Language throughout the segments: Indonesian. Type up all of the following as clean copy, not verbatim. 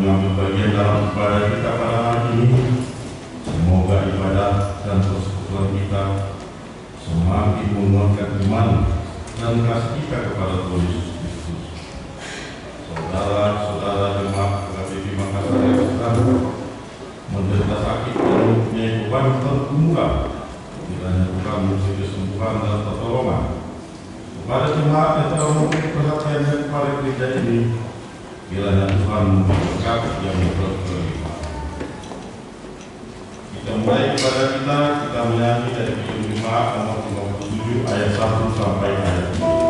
mengambil bagian dalam ibadah kita pada hari ini. Semoga ibadah dan persekutuan kita semakin menguatkan iman dan kasih kita kepada Tuhan Yesus Kristus. Saudara-saudara jemaat KPP Makassar yang sedang menderita sakit dan mempunyai beban tertunggal, kiranya Tuhan memberi kesembuhan dan pertolongan kepada jemaat yang telah memberi perhatiannya kepada gereja ini. Kiranya Tuhan memberi berkat yang berkelimpahan. Kita mulai kepada kita menyanyi dari Kidung 5 nomor 57 ayat 1 sampai ayat 3.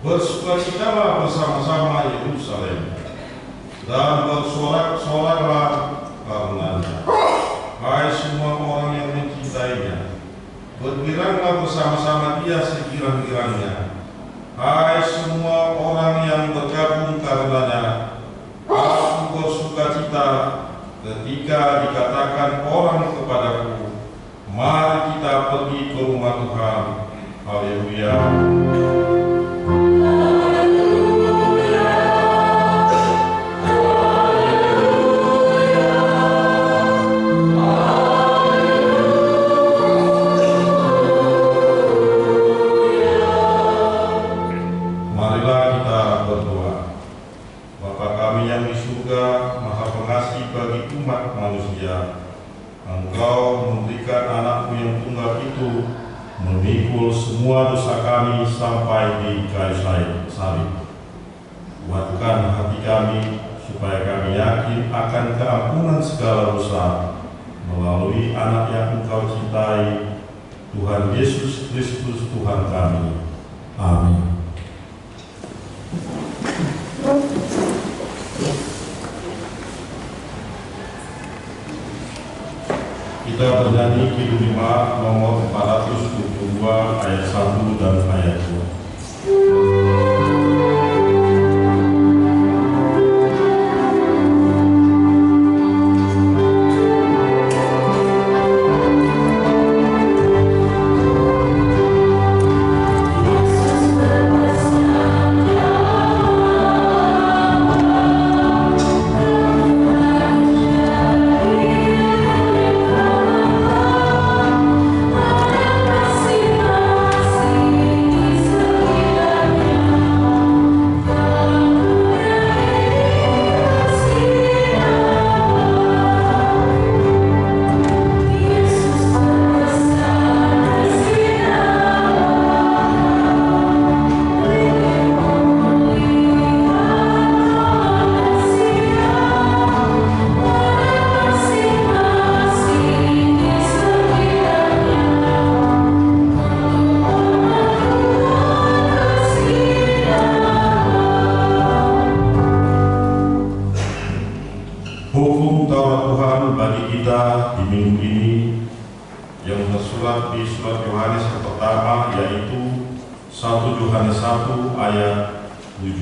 Bersukacitalah bersama-sama Yerusalem dan bersorak-soraklah karenanya, hai semua orang yang mencintainya. Bergiranglah bersama-sama dia segirang-girangnya, hai semua orang yang bergabung karenanya. Aku bersukacita ketika dikatakan orang kepadaku, mari kita pergi ke rumah Tuhan. Haleluya. Engkau memberikan anakmu yang tunggal itu memikul semua dosa kami sampai di kayu salib. Kuatkan hati kami supaya kami yakin akan keampunan segala dosa melalui anak yang Engkau cintai, Tuhan Yesus Kristus Tuhan kami. Amin. Kita bernyanyi Kidung 5 nomor 422 ayat 1 dan ayat 2. tersurat di surat Yohanes yang pertama, yaitu 1 Yohanes 1 ayat 7.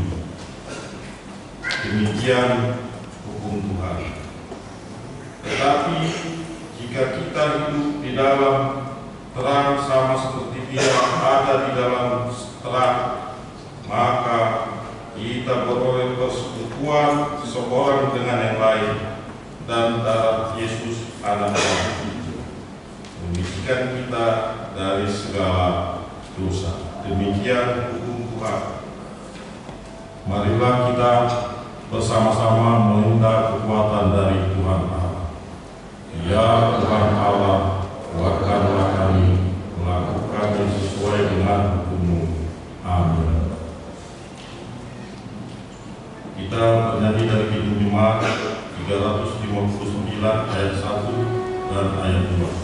Demikian hukum Tuhan. Tetapi jika kita hidup di dalam terang sama seperti Dia ada di dalam terang, maka kita beroleh persekutuan seorang dengan yang lain, dan darah Yesus anak Allah membersihkan kita dari segala dosa. Demikian hukum Tuhan. Marilah kita bersama-sama meminta kekuatan dari Tuhan Allah. Ya Tuhan Allah, kuatkanlah kami melakukannya sesuai dengan hukum-Mu. Amin. Kita bernyanyi dari Kidung Jemaat 359 ayat 1 dan ayat 2.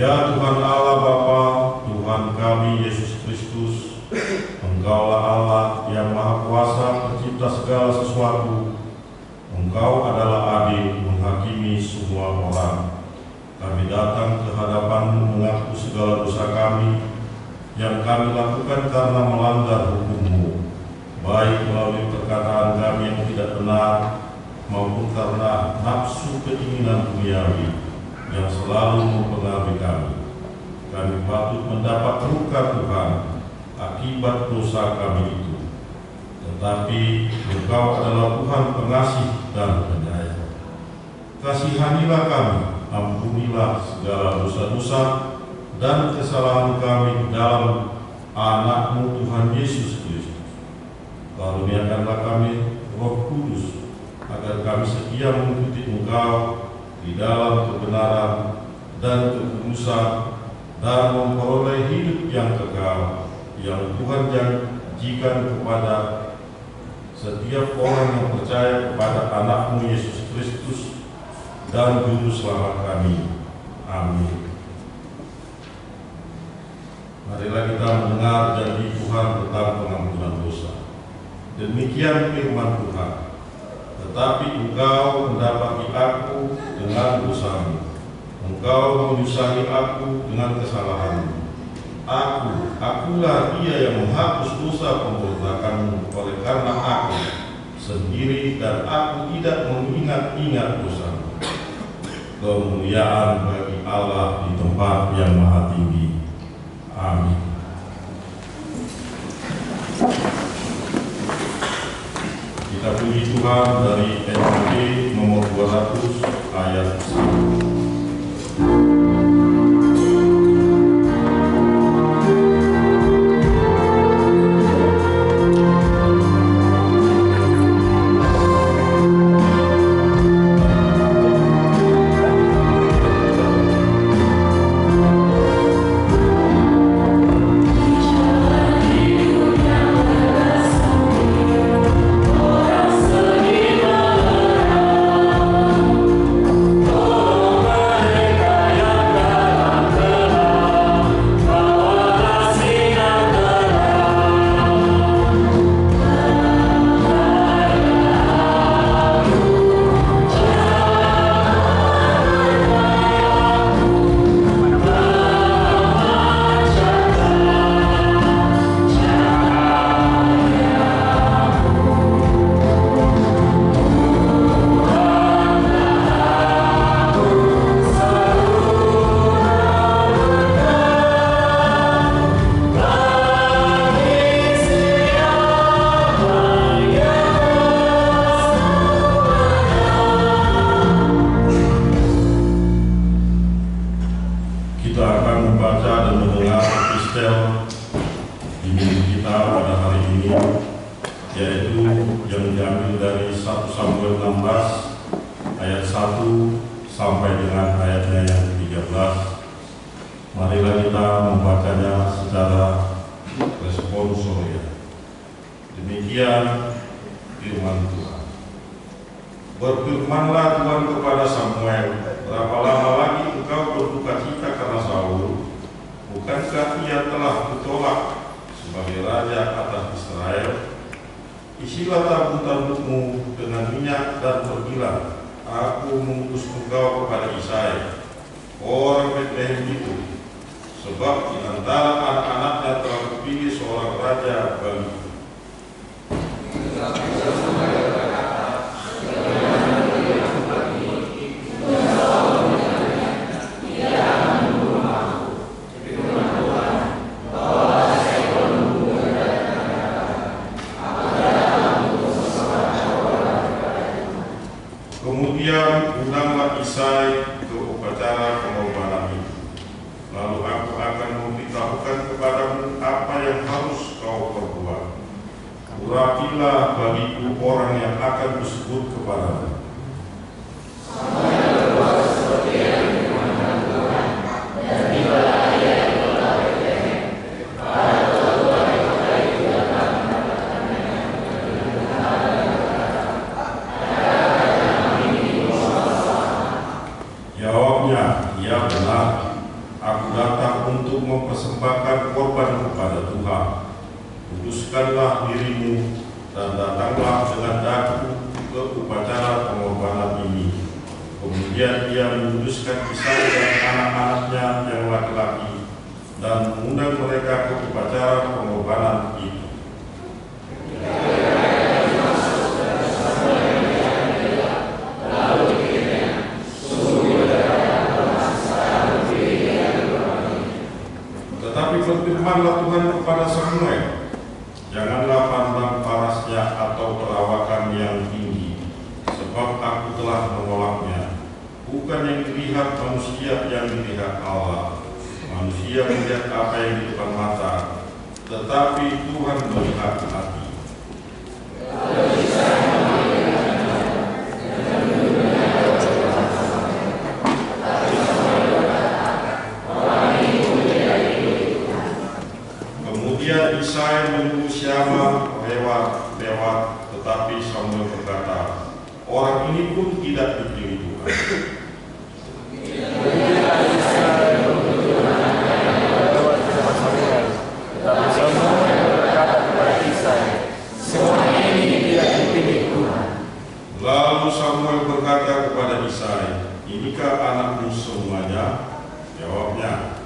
Ya Tuhan Allah Bapa, Tuhan kami Yesus Kristus, Engkaulah Allah yang Maha Kuasa, pencipta segala sesuatu. Engkau adalah adil menghakimi semua orang. Kami datang ke hadapan-Mu mengaku segala dosa kami yang kami lakukan karena melanggar hukum-Mu, baik melalui perkataan kami yang tidak benar maupun karena nafsu keinginan duniawi yang selalu mempengaruhi kami. Kami patut mendapat luka Tuhan akibat dosa kami itu. Tetapi Engkau adalah Tuhan pengasih dan penyayang. Kasihanilah kami, ampunilah segala dosa-dosa dan kesalahan kami dalam anak-Mu Tuhan Yesus Kristus. Karuniakanlah kami Roh Kudus, agar kami setia mengikuti Engkau di dalam kebenaran dan kekudusan, dan memperoleh hidup yang kekal yang Tuhan janjikan kepada setiap orang yang percaya kepada anak-Mu Yesus Kristus dan Juru Selamat kami. Amin. Marilah kita mendengar janji Tuhan tentang pengampunan dosa. Demikian firman Tuhan. Tetapi engkau mendapati aku dengan dosamu, engkau menyusahi aku dengan kesalahanmu. Akulah Dia yang menghapus dosa pemberontakanmu, oleh karena aku sendiri dan aku tidak mengingat-ingat dosamu. Kemuliaan bagi Allah di tempat yang maha tinggi. Amin. Kita puji Tuhan dari NKB nomor 200 ayat 1. Oh membaca dan mendengar epistel di minggu kita pada hari ini, yaitu yang diambil dari 1 Samuel 16 ayat 1 sampai dengan ayatnya yang ke-13. Marilah kita membacanya secara responsorial. Demikian firman Tuhan. Berfirmanlah Tuhan kepada Samuel, berapa lama lagi engkau berduka cita karena Saul? Bukankah ia telah ditolak sebagai raja atas Israel? Isilah tabut-tabutmu dengan minyak dan pergilah. Aku mengutus engkau kepada Isai, orang Betlehem itu, sebab di antara anak-anaknya telah kupilih seorang raja bagiku. Kemudian undanglah Isai ke upacara pengorbanan itu. Lalu aku akan memberitahukan kepadamu apa yang harus kau perbuat. Urapilah bagiku orang yang akan disebut kepadamu. Jawabnya, ya benar. Aku datang untuk mempersembahkan korban kepada Tuhan. Kuduskanlah dirimu dan datanglah dengan daku ke upacara pengorbanan ini. Kemudian ia menguduskan Isai dan anak-anaknya yang laki-laki dan mengundang mereka ke upacara pengorbanan itu. Berfirmanlah Tuhan kepada Samuel, janganlah pandang parasnya atau perawakan yang tinggi, sebab aku telah menolaknya. Bukan yang dilihat manusia yang dilihat Allah. Manusia melihat apa yang di depan mata, tetapi Tuhan melihat hati. Kemudian Isai menyuruh Syama lewat, tetapi Samuel berkata, orang ini pun tidak dipilih Tuhan. Tetapi Samuel berkata kepada Isai, semua ini tidak dipilih Tuhan. Lalu Samuel berkata kepada Isai, inikah anakmu semuanya? Jawabnya,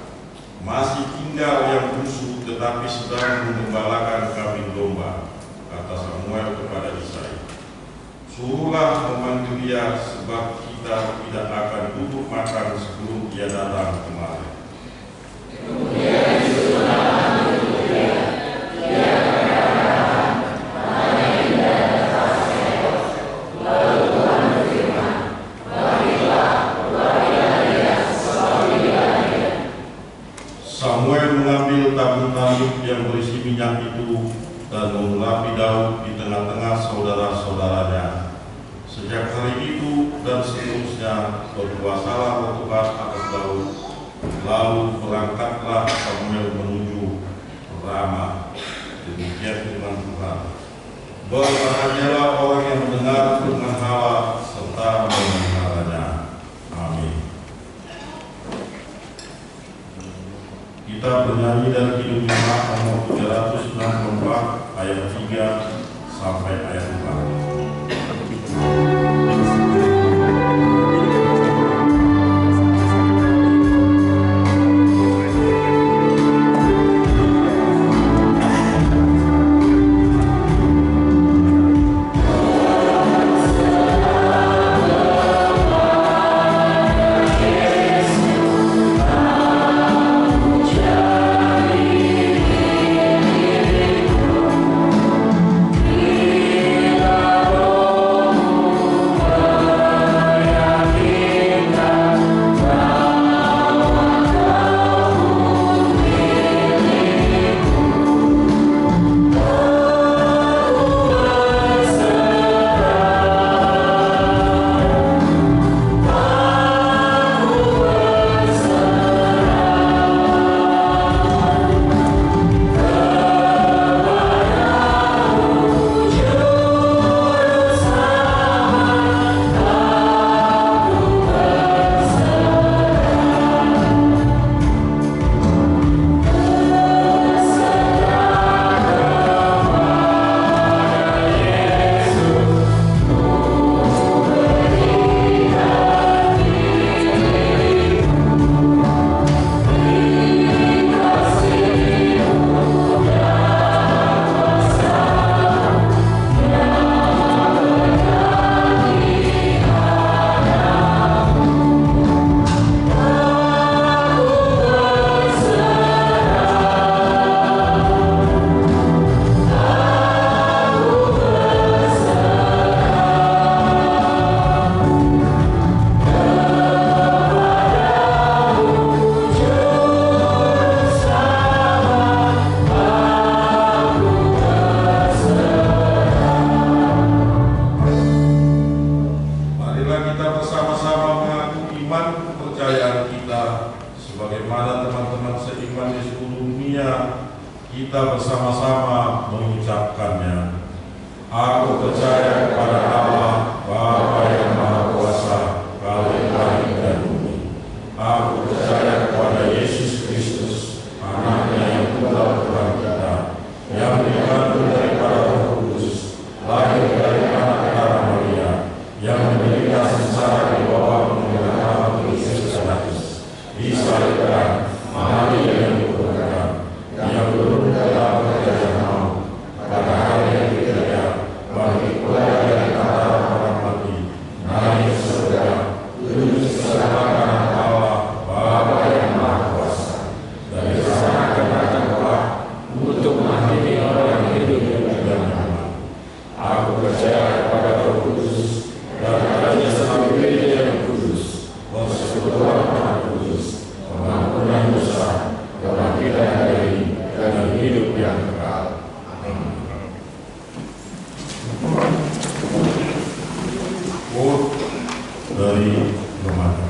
masih tinggal yang bungsu, tetapi sedang mengembalakan kambing domba. Kata Samuel kepada Isai, suruhlah memanggil dia, sebab kita tidak akan duduk makan sebelum dia datang kemari. Samuel mengambil tabung-tabung yang berisi minyak itu dan mengurapi Daud di tengah-tengah saudara-saudaranya. Sejak hari itu dan seterusnya berkuasalah Tuhan atas Daud. Lalu berangkatlah Samuel menuju Rama. Demikian firman Tuhan. Berbahagialah orang yang mendengar firman Allah serta memeliharanya. Amin. Kita bernyanyi dari Kidung 5 nomor 364 ayat 3 sampai ayat 4. Bila teman-teman seiman di seluruh dunia, kita bersama-sama mengucapkannya. Aku percaya kepada Allah, Bapa yang Maha Kuasa, Khalik langit dan bumi. Aku percaya kepada Yesus Kristus, Anaknya yang tunggal Tuhan kita, yang dikandung daripada Roh Kudus, lahir dari anak darah Maria, yang menderita sengsara di bawah pemerintahan Yesus Kristus, disalibkan, mati dan dikuburkan, yang turun ke dalam kerajaan maut, pada hari yang ketiga bangkit pula dari antara orang mati, naik ke surga, duduk di sebelah kanan Allah, Bapa yang Maha Kuasa. Dari sana akan datang kelak untuk menghakimi orang yang hidup dan mati. Aku percaya kepada Roh Kudus dan adanya satu gereja yang kudus, persekutuan Maha Kudus, pengampunan dosa, kebangkitan dari dan hidup yang kekal. Amin. Dari Remaja.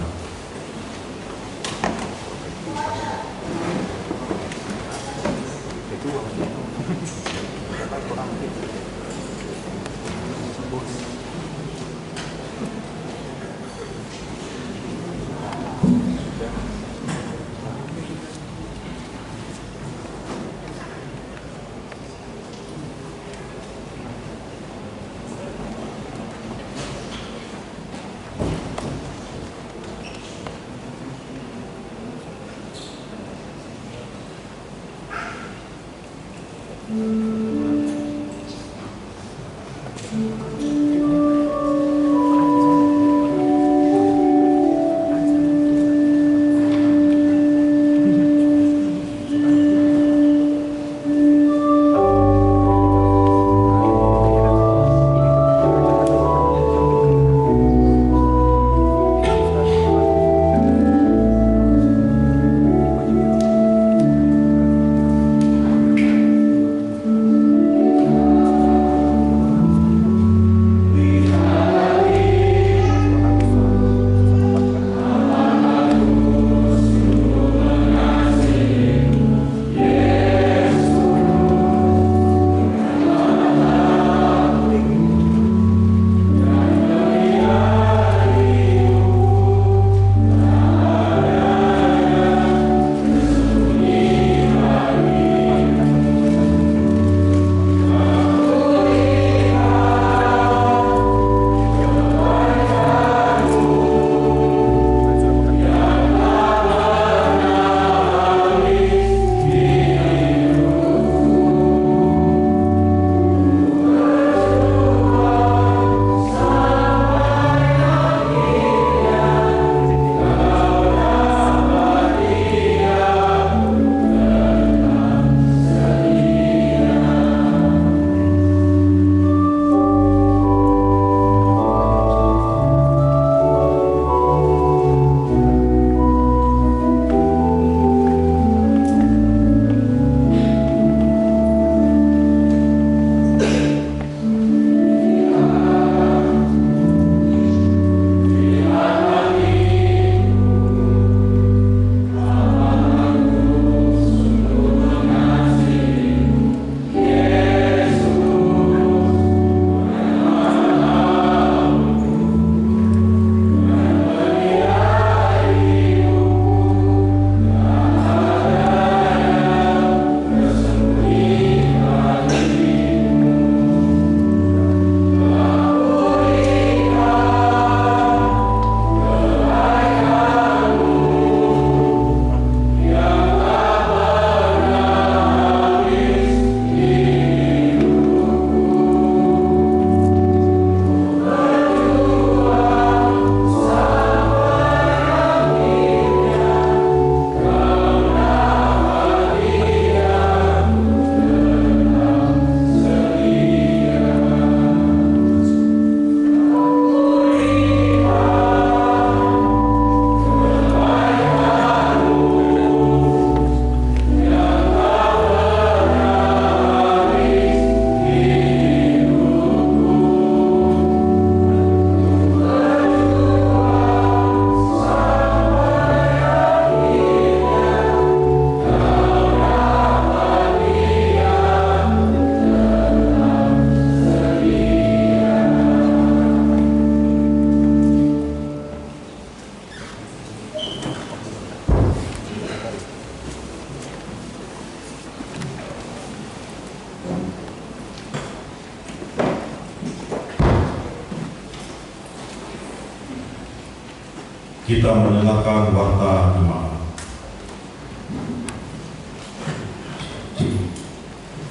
Kita mendengarkan warta jemaat.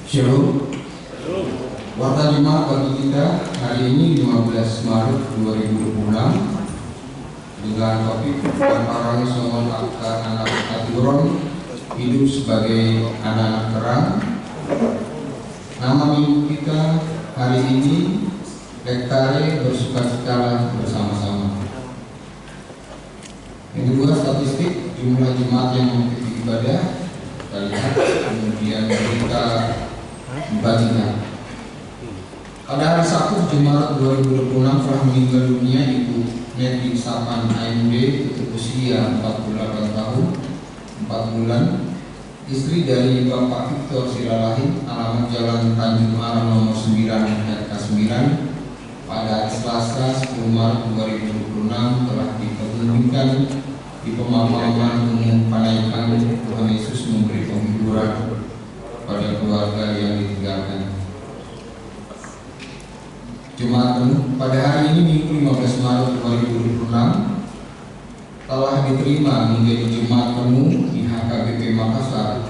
Shalom. Warta jemaat bagi kita hari ini 15 Maret 2026 dengan topik Parang Songon Anak Aturon hidup sebagai anak terang. Nama minggu kita hari ini Lektare bersukacita bersama-sama. Yang kedua, statistik jumlah jemaat yang mengikuti ibadah kita lihat, kemudian kita bagikan. Pada hari Sabtu 7 Maret 2026 telah meninggal dunia Ibu Neti Sapan AMD usia 48 tahun 4 bulan, istri dari Bapak Victor Silalahi, alamat Jalan Tanjung Alam nomor 9 RK 9. Pada hari Selasa 10 Maret 2026 telah dikebumikan di pemakaman umum Panaikan. Tuhan Yesus memberi penghiburan pada keluarga yang ditinggalkan. Jemaat penuh, pada hari ini Minggu 15 Maret 2026 telah diterima menjadi jemaat penuh di HKBP Makassar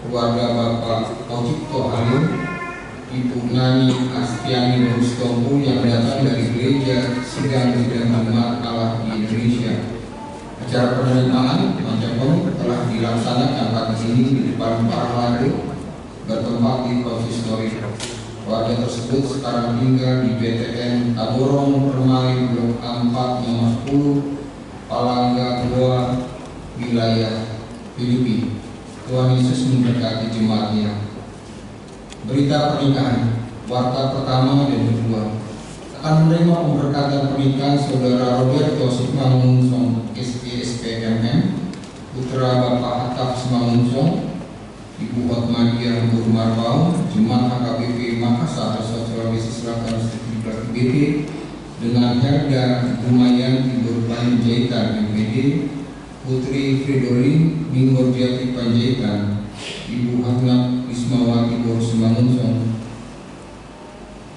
keluarga Bapak Ojipto Halim, Ibu Nani Astiani Rustompo yang datang dari gereja Sidang Jemaat Allah di Indonesia. Acara penerimaan Majapahit telah dilaksanakan pagi ini di depan para lado bertempat di konsistori. Keluarga tersebut sekarang tinggal di BTN Taborong Permai Blok 4 nomor 10 Palangga Goa, wilayah Filipina. Tuhan Yesus memberkati jemaatnya. Berita pernikahan, warta pertama dan kedua akan menerima pemberkatan pernikahan Saudara Roberto Simangunsong SPMM, putra Bapak Hataf Simangunsong, Ibu Hotmadia Burmarbau, Jemaat HKBP Makassar, Sulawesi Selatan, BT, dengan Herda Gumayanti Panjaitan MPD, Putri Fridolin Minggorjati Panjaitan, Ibu Agnat Ismawati Simangunsong.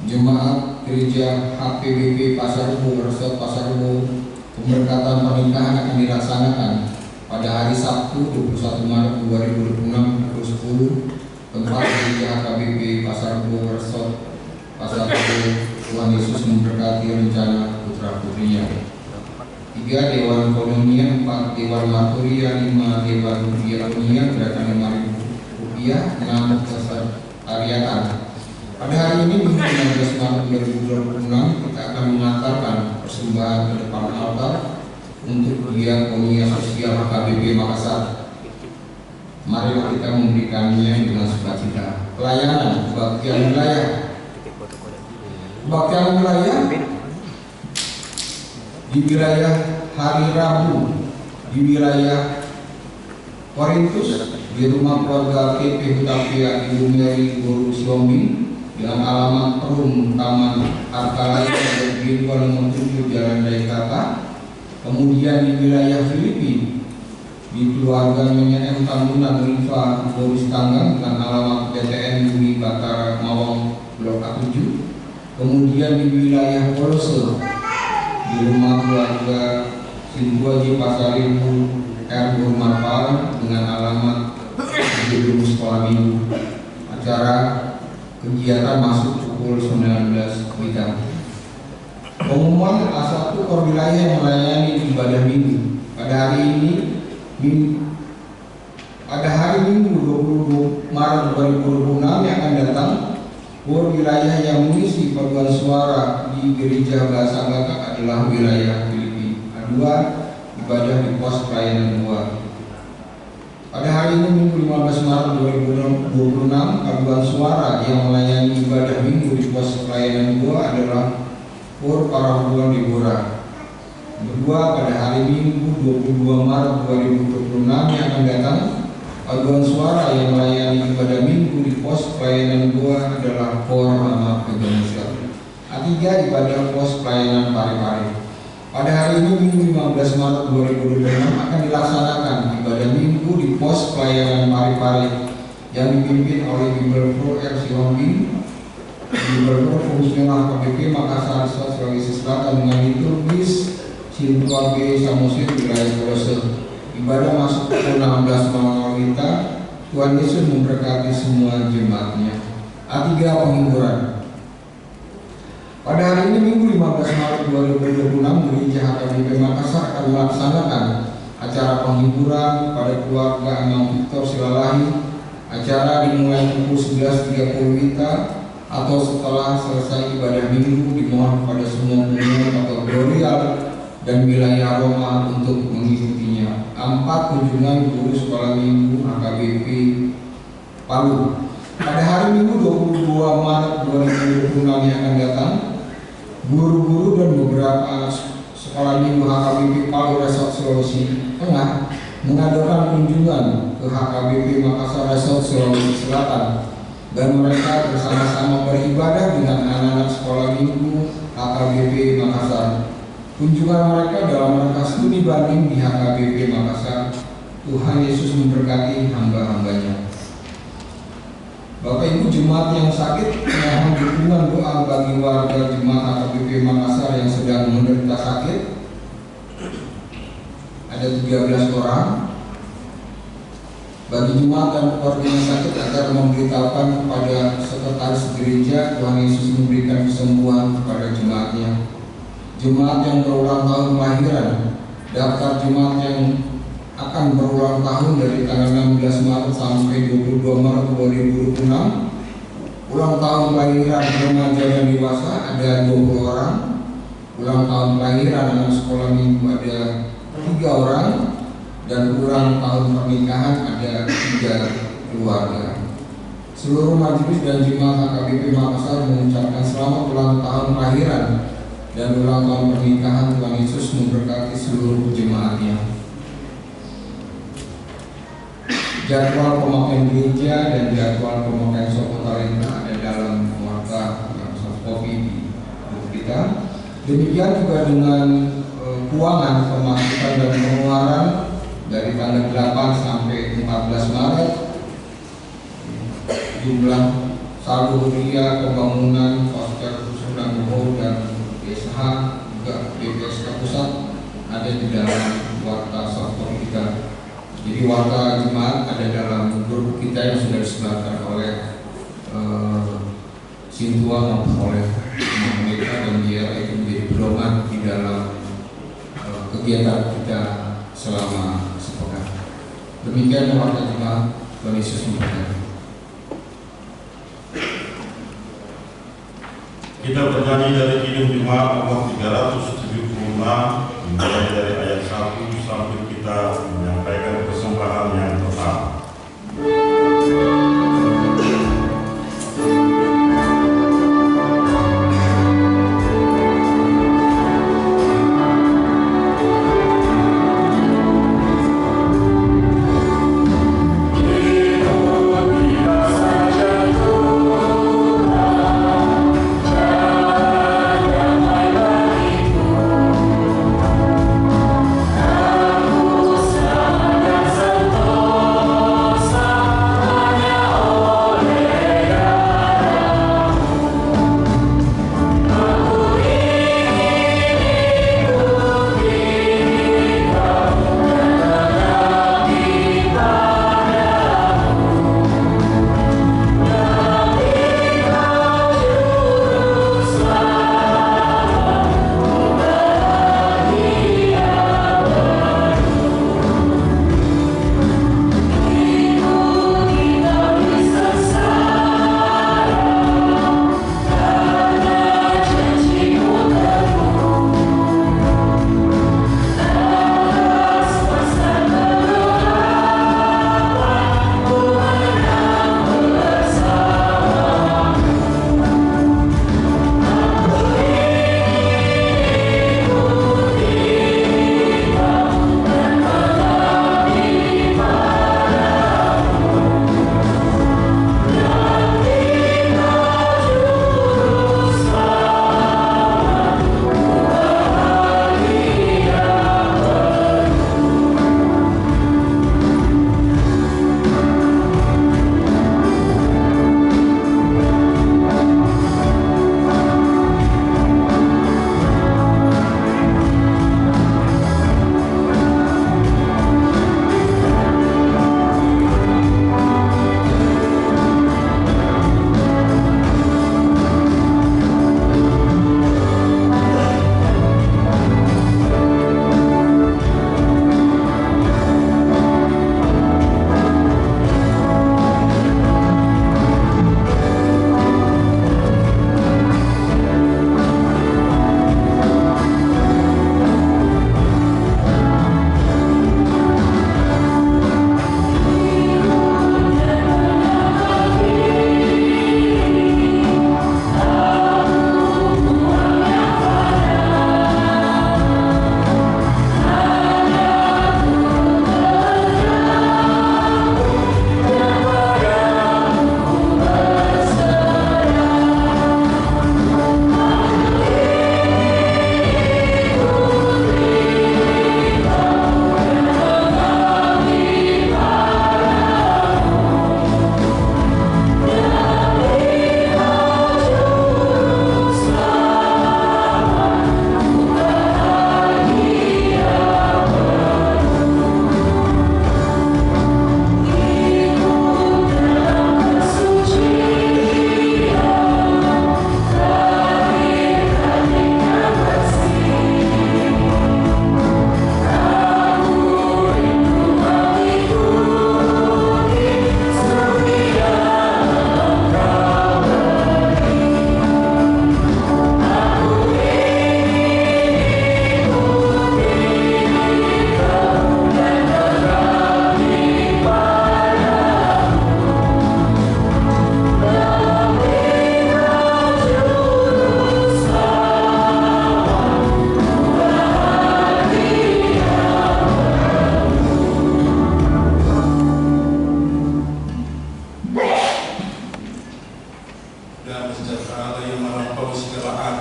Jemaat Gereja HPBP Pasar Rebo, Resort Pasar Rebo, pemberkatan pernikahan akan dilaksanakan pada hari Sabtu 21 Maret 2026 pukul 10 tempat Gereja HKBP Pasar Rebo, Resort Pasar Rebo. Tuhan Yesus memberkati rencana putra putrinya. 3 Dewan Kolonial, 4 Dewan Maturia, 5 Dewan Diakonia, gerakan Rp5.000, 6 Kesatariatan. Pada hari ini Minggu 15 Maret 2026 kita akan mengantarkan persembahan ke depan altar untuk Diakonia Sosial HKBP Makassar. Mari kita memberikannya dengan sukacita. Pelayanan kebaktian wilayah. Kebaktian wilayah di wilayah hari Rabu di wilayah Korintus di rumah keluarga KP Hutapia Ibu Mary Guru Siombi dengan alamat Perum Taman Artalaya Biruan nomor 7 Jalan Daikata. Kemudian di wilayah Filipina di keluarga Nyonya M Tambunan Rifa Boris Tanggang dengan alamat BTN Bumi Batara Mawang Blok A7. Kemudian di wilayah Kolose di rumah keluarga Sintuaji Pasaribu R. Burmarbau dengan alamat gedung sekolah minggu. Acara kegiatan masuk pukul 19 WIB. Pengumuman A1 Kor Wilayah yang melayani ibadah minggu pada hari ini pada hari Minggu 20 Maret 2026 yang akan datang. Kor wilayah yang mengisi paduan suara di Gereja Bahasa Batak adalah wilayah Filipina. Kedua, ibadah di pos pelayanan 2. Pada hari ini Minggu 15 Maret 2026, paduan suara yang melayani ibadah minggu di pos pelayanan 2 adalah Kor Para Hubungan Deborah. Kedua, pada hari Minggu 22 Maret 2026 yang akan datang, paduan suara yang melayani ibadah minggu di pos pelayanan 2 adalah Kor Anak Kegemusian. Ketiga, ibadah pos pelayanan Pare-Pare. Pada hari ini Minggu 15 Maret 2026 akan dilaksanakan ibadah minggu di pos pelayanan Pare-Pare yang dipimpin oleh Bimbel Pro R. Sihombing, Bimbel Pro Fungsional KBP Makassar, Sulawesi Selatan dengan liturgis Sintua B Samosir wilayah Kolose. Ibadah masuk pukul 16.00 WITA. Tuhan Yesus memberkati semua jemaatnya. A3 penghiburan. Pada hari ini Minggu 15 Maret 2026 Gereja HKBP Makassar akan melaksanakan acara penghiburan pada keluarga Imam Victor Silalahi. Acara dimulai pukul 11.30 WITA atau setelah selesai ibadah minggu. Dimohon kepada semua pengunjung atau glorial dan wilayah Roma untuk mengikutinya. 4. Kunjungan guru sekolah minggu HKBP Palu. Pada hari Minggu 22 Maret 2026 yang akan datang, guru-guru dan beberapa sekolah minggu HKBP Palu Resort Sulawesi Tengah mengadakan kunjungan ke HKBP Makassar Resort Sulawesi Selatan, dan mereka bersama-sama beribadah dengan anak-anak sekolah minggu HKBP Makassar. Kunjungan mereka dalam rangka studi banding di HKBP Makassar. Tuhan Yesus memberkati hamba-hambanya. Bapak Ibu jemaat yang sakit, mohon dukungan doa bagi warga jemaat HKBP Makassar yang sedang menderita sakit. Ada 13 orang. Bagi jemaat dan keluarga yang sakit agar memberitahukan kepada sekretaris gereja, Tuhan Yesus memberikan kesembuhan kepada jemaatnya. Jemaat yang berulang tahun kelahiran, daftar jemaat yang akan berulang tahun dari tanggal 16 Maret sampai 22 Maret 2026. Ulang tahun kelahiran remaja dan dewasa ada 20 orang. Ulang tahun kelahiran anak sekolah minggu ada 3 orang. Dan ulang tahun pernikahan ada 3 keluarga. Seluruh majelis dan jemaat HKBP Makassar mengucapkan selamat ulang tahun kelahiran dan ulang tahun pernikahan. Tuhan Yesus memberkati seluruh jemaatnya. Jadwal pemakaian gereja dan jadwal pemakaian sopo talenta ada dalam warta yang soft copy di buku kita. Demikian juga dengan keuangan pemasukan dan pengeluaran dari tanggal 8 sampai 14 Maret. Jumlah saldo harian pembangunan Pasca Sunan Guru dan DSH juga BPSK Pusat ada di dalam warta soft copy kita. Jadi warta jemaat ada dalam grup kita yang sudah disebarkan oleh Sintua maupun oleh mereka, dan dia itu menjadi pedoman di dalam kegiatan kita selama sepekan. Demikian warta jemaat. Tuhan Yesus memberkati. Kita bernyanyi dari Kidung Jemaat nomor 376 dimulai dari ayat 1 sampai kita menyampaikan persembahan yang pertama. Sa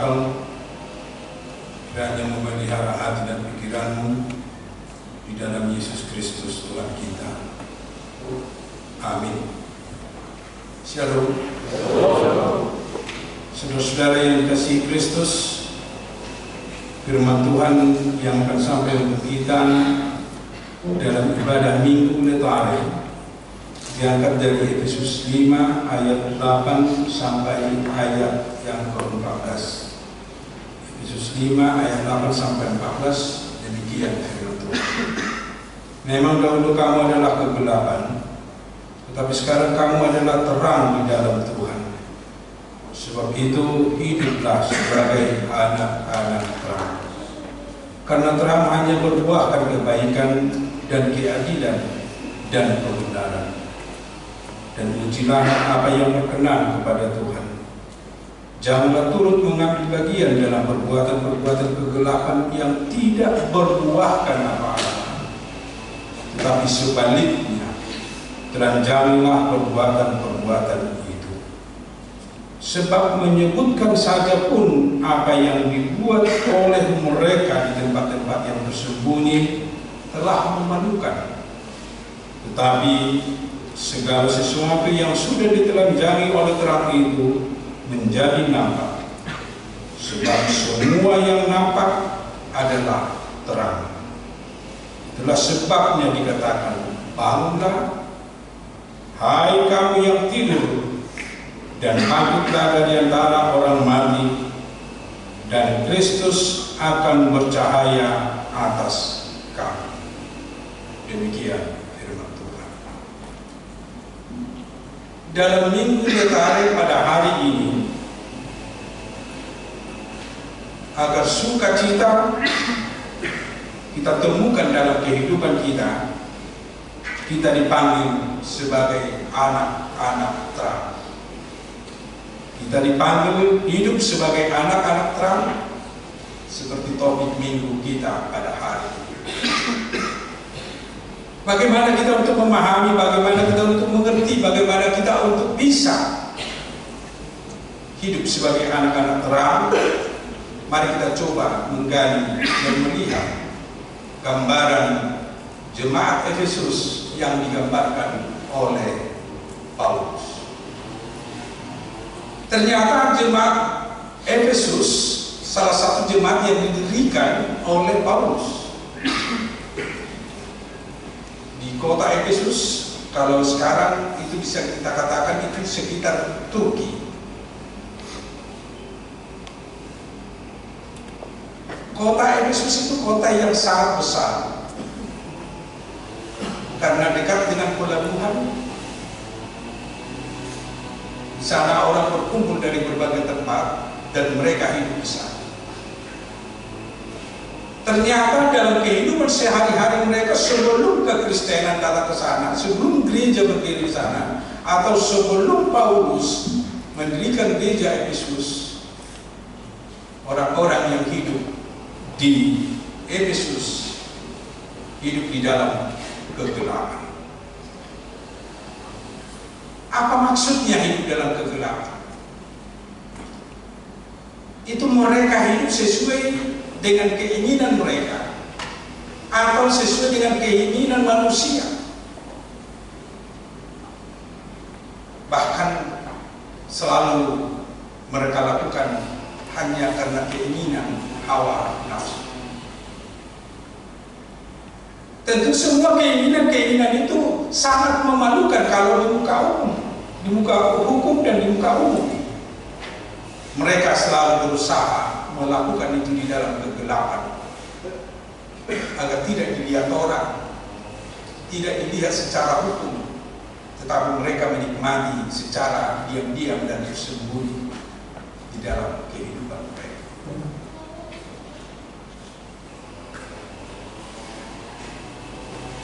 Bapa, kiranya memelihara hati dan pikiranmu di dalam Yesus Kristus Tuhan kita. Amin. Shalom. Saudara-saudara yang dikasihi Kristus, firman Tuhan yang akan sampai untuk kita dalam ibadah Minggu Letare diangkat dari Efesus 5 ayat 8 sampai ayat yang ke-14. Efesus 5 ayat 8 sampai 14, demikian firman Tuhan. Memang dahulu kamu adalah kegelapan, tetapi sekarang kamu adalah terang di dalam Tuhan. Sebab itu hiduplah sebagai anak-anak terang. Karena terang hanya berbuahkan kebaikan dan keadilan dan kebenaran. Dan ujilah apa yang berkenan kepada Tuhan. Janganlah turut mengambil bagian dalam perbuatan-perbuatan kegelapan yang tidak berbuahkan apa-apa, tetapi sebaliknya telanjangilah perbuatan-perbuatan itu. Sebab menyebutkan saja pun apa yang dibuat oleh mereka di tempat-tempat yang tersembunyi telah memalukan. Tetapi segala sesuatu yang sudah ditelanjangi oleh terang itu menjadi nampak, sebab semua yang nampak adalah terang. Itulah sebabnya dikatakan, bangunlah, hai kamu yang tidur, dan bangkitlah dari antara orang mati, dan Kristus akan bercahaya atas kamu. Demikian firman Tuhan. Dalam Minggu Letare pada hari ini, agar sukacita kita temukan dalam kehidupan kita, kita dipanggil sebagai anak-anak terang. Kita dipanggil hidup sebagai anak-anak terang, seperti topik minggu kita pada hari ini. Bagaimana kita untuk memahami, bagaimana kita untuk mengerti, bagaimana kita untuk bisa hidup sebagai anak-anak terang. Mari kita coba menggali dan melihat gambaran jemaat Efesus yang digambarkan oleh Paulus. Ternyata jemaat Efesus salah satu jemaat yang didirikan oleh Paulus. Di kota Efesus, kalau sekarang itu bisa kita katakan itu sekitar Turki. Kota Efesus itu kota yang sangat besar karena dekat dengan pelabuhan. Di sana orang berkumpul dari berbagai tempat dan mereka hidup di sana. Ternyata dalam kehidupan sehari-hari mereka sebelum kekristenan datang ke sana, sebelum gereja berdiri di sana, atau sebelum Paulus mendirikan gereja Efesus, orang-orang yang hidup di Efesus hidup di dalam kegelapan. Apa maksudnya hidup dalam kegelapan? Itu mereka hidup sesuai dengan keinginan mereka atau sesuai dengan keinginan manusia. Bahkan selalu mereka lakukan hanya karena keinginan hawa nafsu. Tentu semua keinginan itu sangat memalukan kalau di muka umum, di muka hukum dan di muka umum. Mereka selalu berusaha melakukan itu di dalam kegelapan agar tidak dilihat orang, tidak dilihat secara hukum, tetapi mereka menikmati secara diam-diam dan tersembunyi di dalam kehidupan mereka.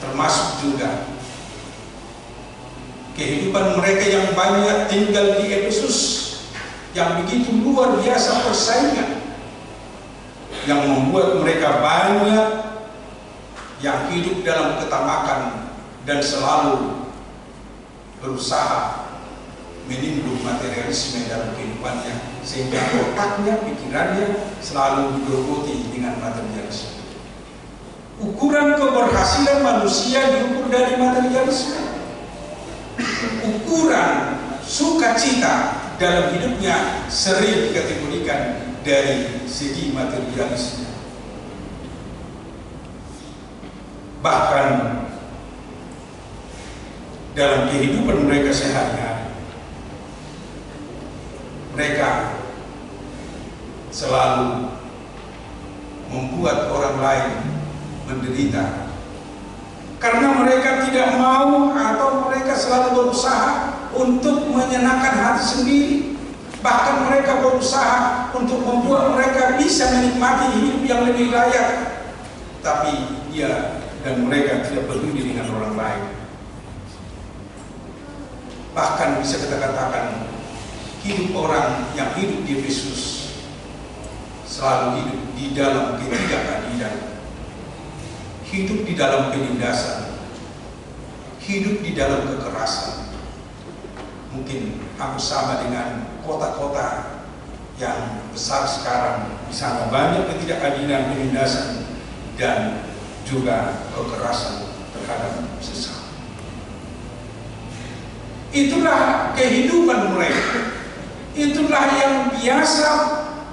Termasuk juga kehidupan mereka yang banyak tinggal di Efesus, yang begitu luar biasa persaingan, yang membuat mereka banyak yang hidup dalam ketamakan dan selalu berusaha menimbrung materialisme dalam kehidupannya, sehingga otaknya, pikirannya selalu digerogoti dengan materialisme. Ukuran keberhasilan manusia diukur dari materialisme. Ukuran sukacita dalam hidupnya sering dikategorikan dari segi materialisme. Bahkan dalam kehidupan mereka sehari-hari, mereka selalu membuat orang lain menderita karena mereka tidak mau, atau mereka selalu berusaha untuk menyenangkan hati sendiri. Bahkan mereka berusaha untuk membuat mereka bisa menikmati hidup yang lebih layak, tapi dia dan mereka tidak peduli dengan orang lain. Bahkan bisa kita katakan hidup orang yang hidup di Efesus selalu hidup di dalam ketidakadilan, hidup di dalam penindasan, hidup di dalam kekerasan. Mungkin hampir sama dengan kota-kota yang besar sekarang, di sana banyak ketidakadilan, penindasan, dan juga kekerasan terhadap sesama. Itulah kehidupan mereka. Itulah yang biasa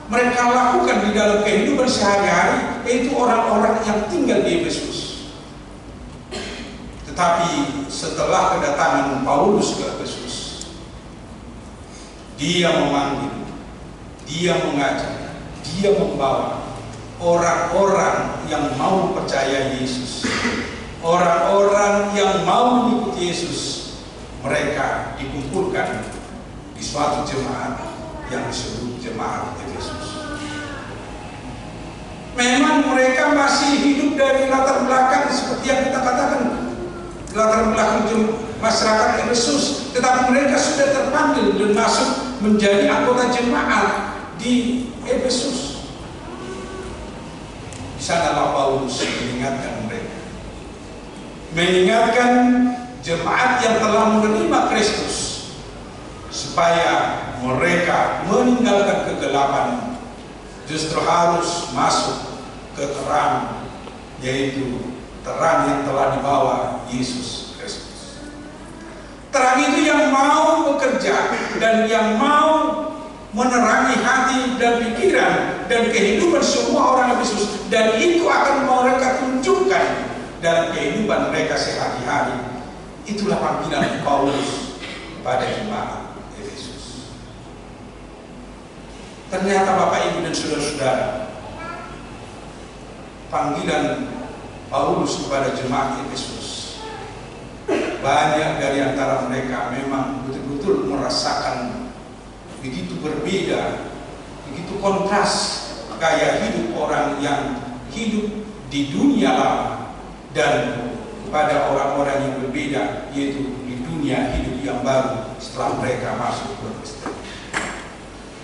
mereka lakukan di dalam kehidupan sehari-hari, yaitu orang-orang yang tinggal di Efesus. Tetapi setelah kedatangan Paulus ke Efesus, dia memanggil, dia mengajak, dia membawa orang-orang yang mau percaya Yesus, orang-orang yang mau mengikuti Yesus. Mereka dikumpulkan di suatu jemaat yang disebut jemaat Efesus. Memang mereka masih hidup dari latar belakang seperti yang kita katakan, latar belakang masyarakat Efesus, tetapi mereka sudah terpanggil dan masuk menjadi anggota jemaat di Efesus. Di sanalah Paulus mengingatkan mereka, mengingatkan jemaat yang telah menerima Kristus, supaya mereka meninggalkan kegelapan, justru harus masuk ke terang, yaitu terang yang telah dibawa Yesus Kristus. Terang itu yang mau bekerja dan yang mau menerangi hati dan pikiran dan kehidupan semua orang Efesus, dan itu akan mereka tunjukkan dalam kehidupan mereka sehari-hari. Itulah panggilan Paulus pada jemaat Efesus. Ternyata Bapak, Ibu, dan saudara-saudara, panggilan Paulus kepada jemaat Efesus, banyak dari antara mereka memang betul-betul merasakan begitu berbeda, begitu kontras gaya hidup orang yang hidup di dunia lama dan pada orang-orang yang berbeda, yaitu di dunia hidup yang baru setelah mereka masuk ke Kristen.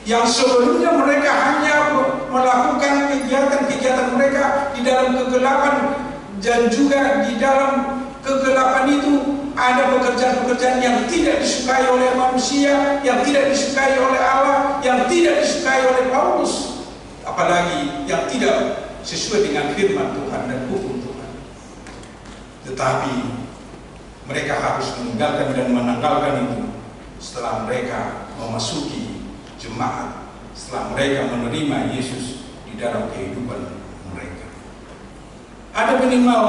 Yang sebelumnya mereka hanya melakukan kegiatan-kegiatan mereka di dalam kegelapan, dan juga di dalam kegelapan itu ada pekerjaan-pekerjaan yang tidak disukai oleh manusia, yang tidak disukai oleh Allah, yang tidak disukai oleh Paulus, apalagi yang tidak sesuai dengan firman Tuhan dan hukum Tuhan. Tetapi mereka harus meninggalkan dan menanggalkan itu setelah mereka memasuki jemaat, setelah mereka menerima Yesus di dalam kehidupan mereka. Ada minimal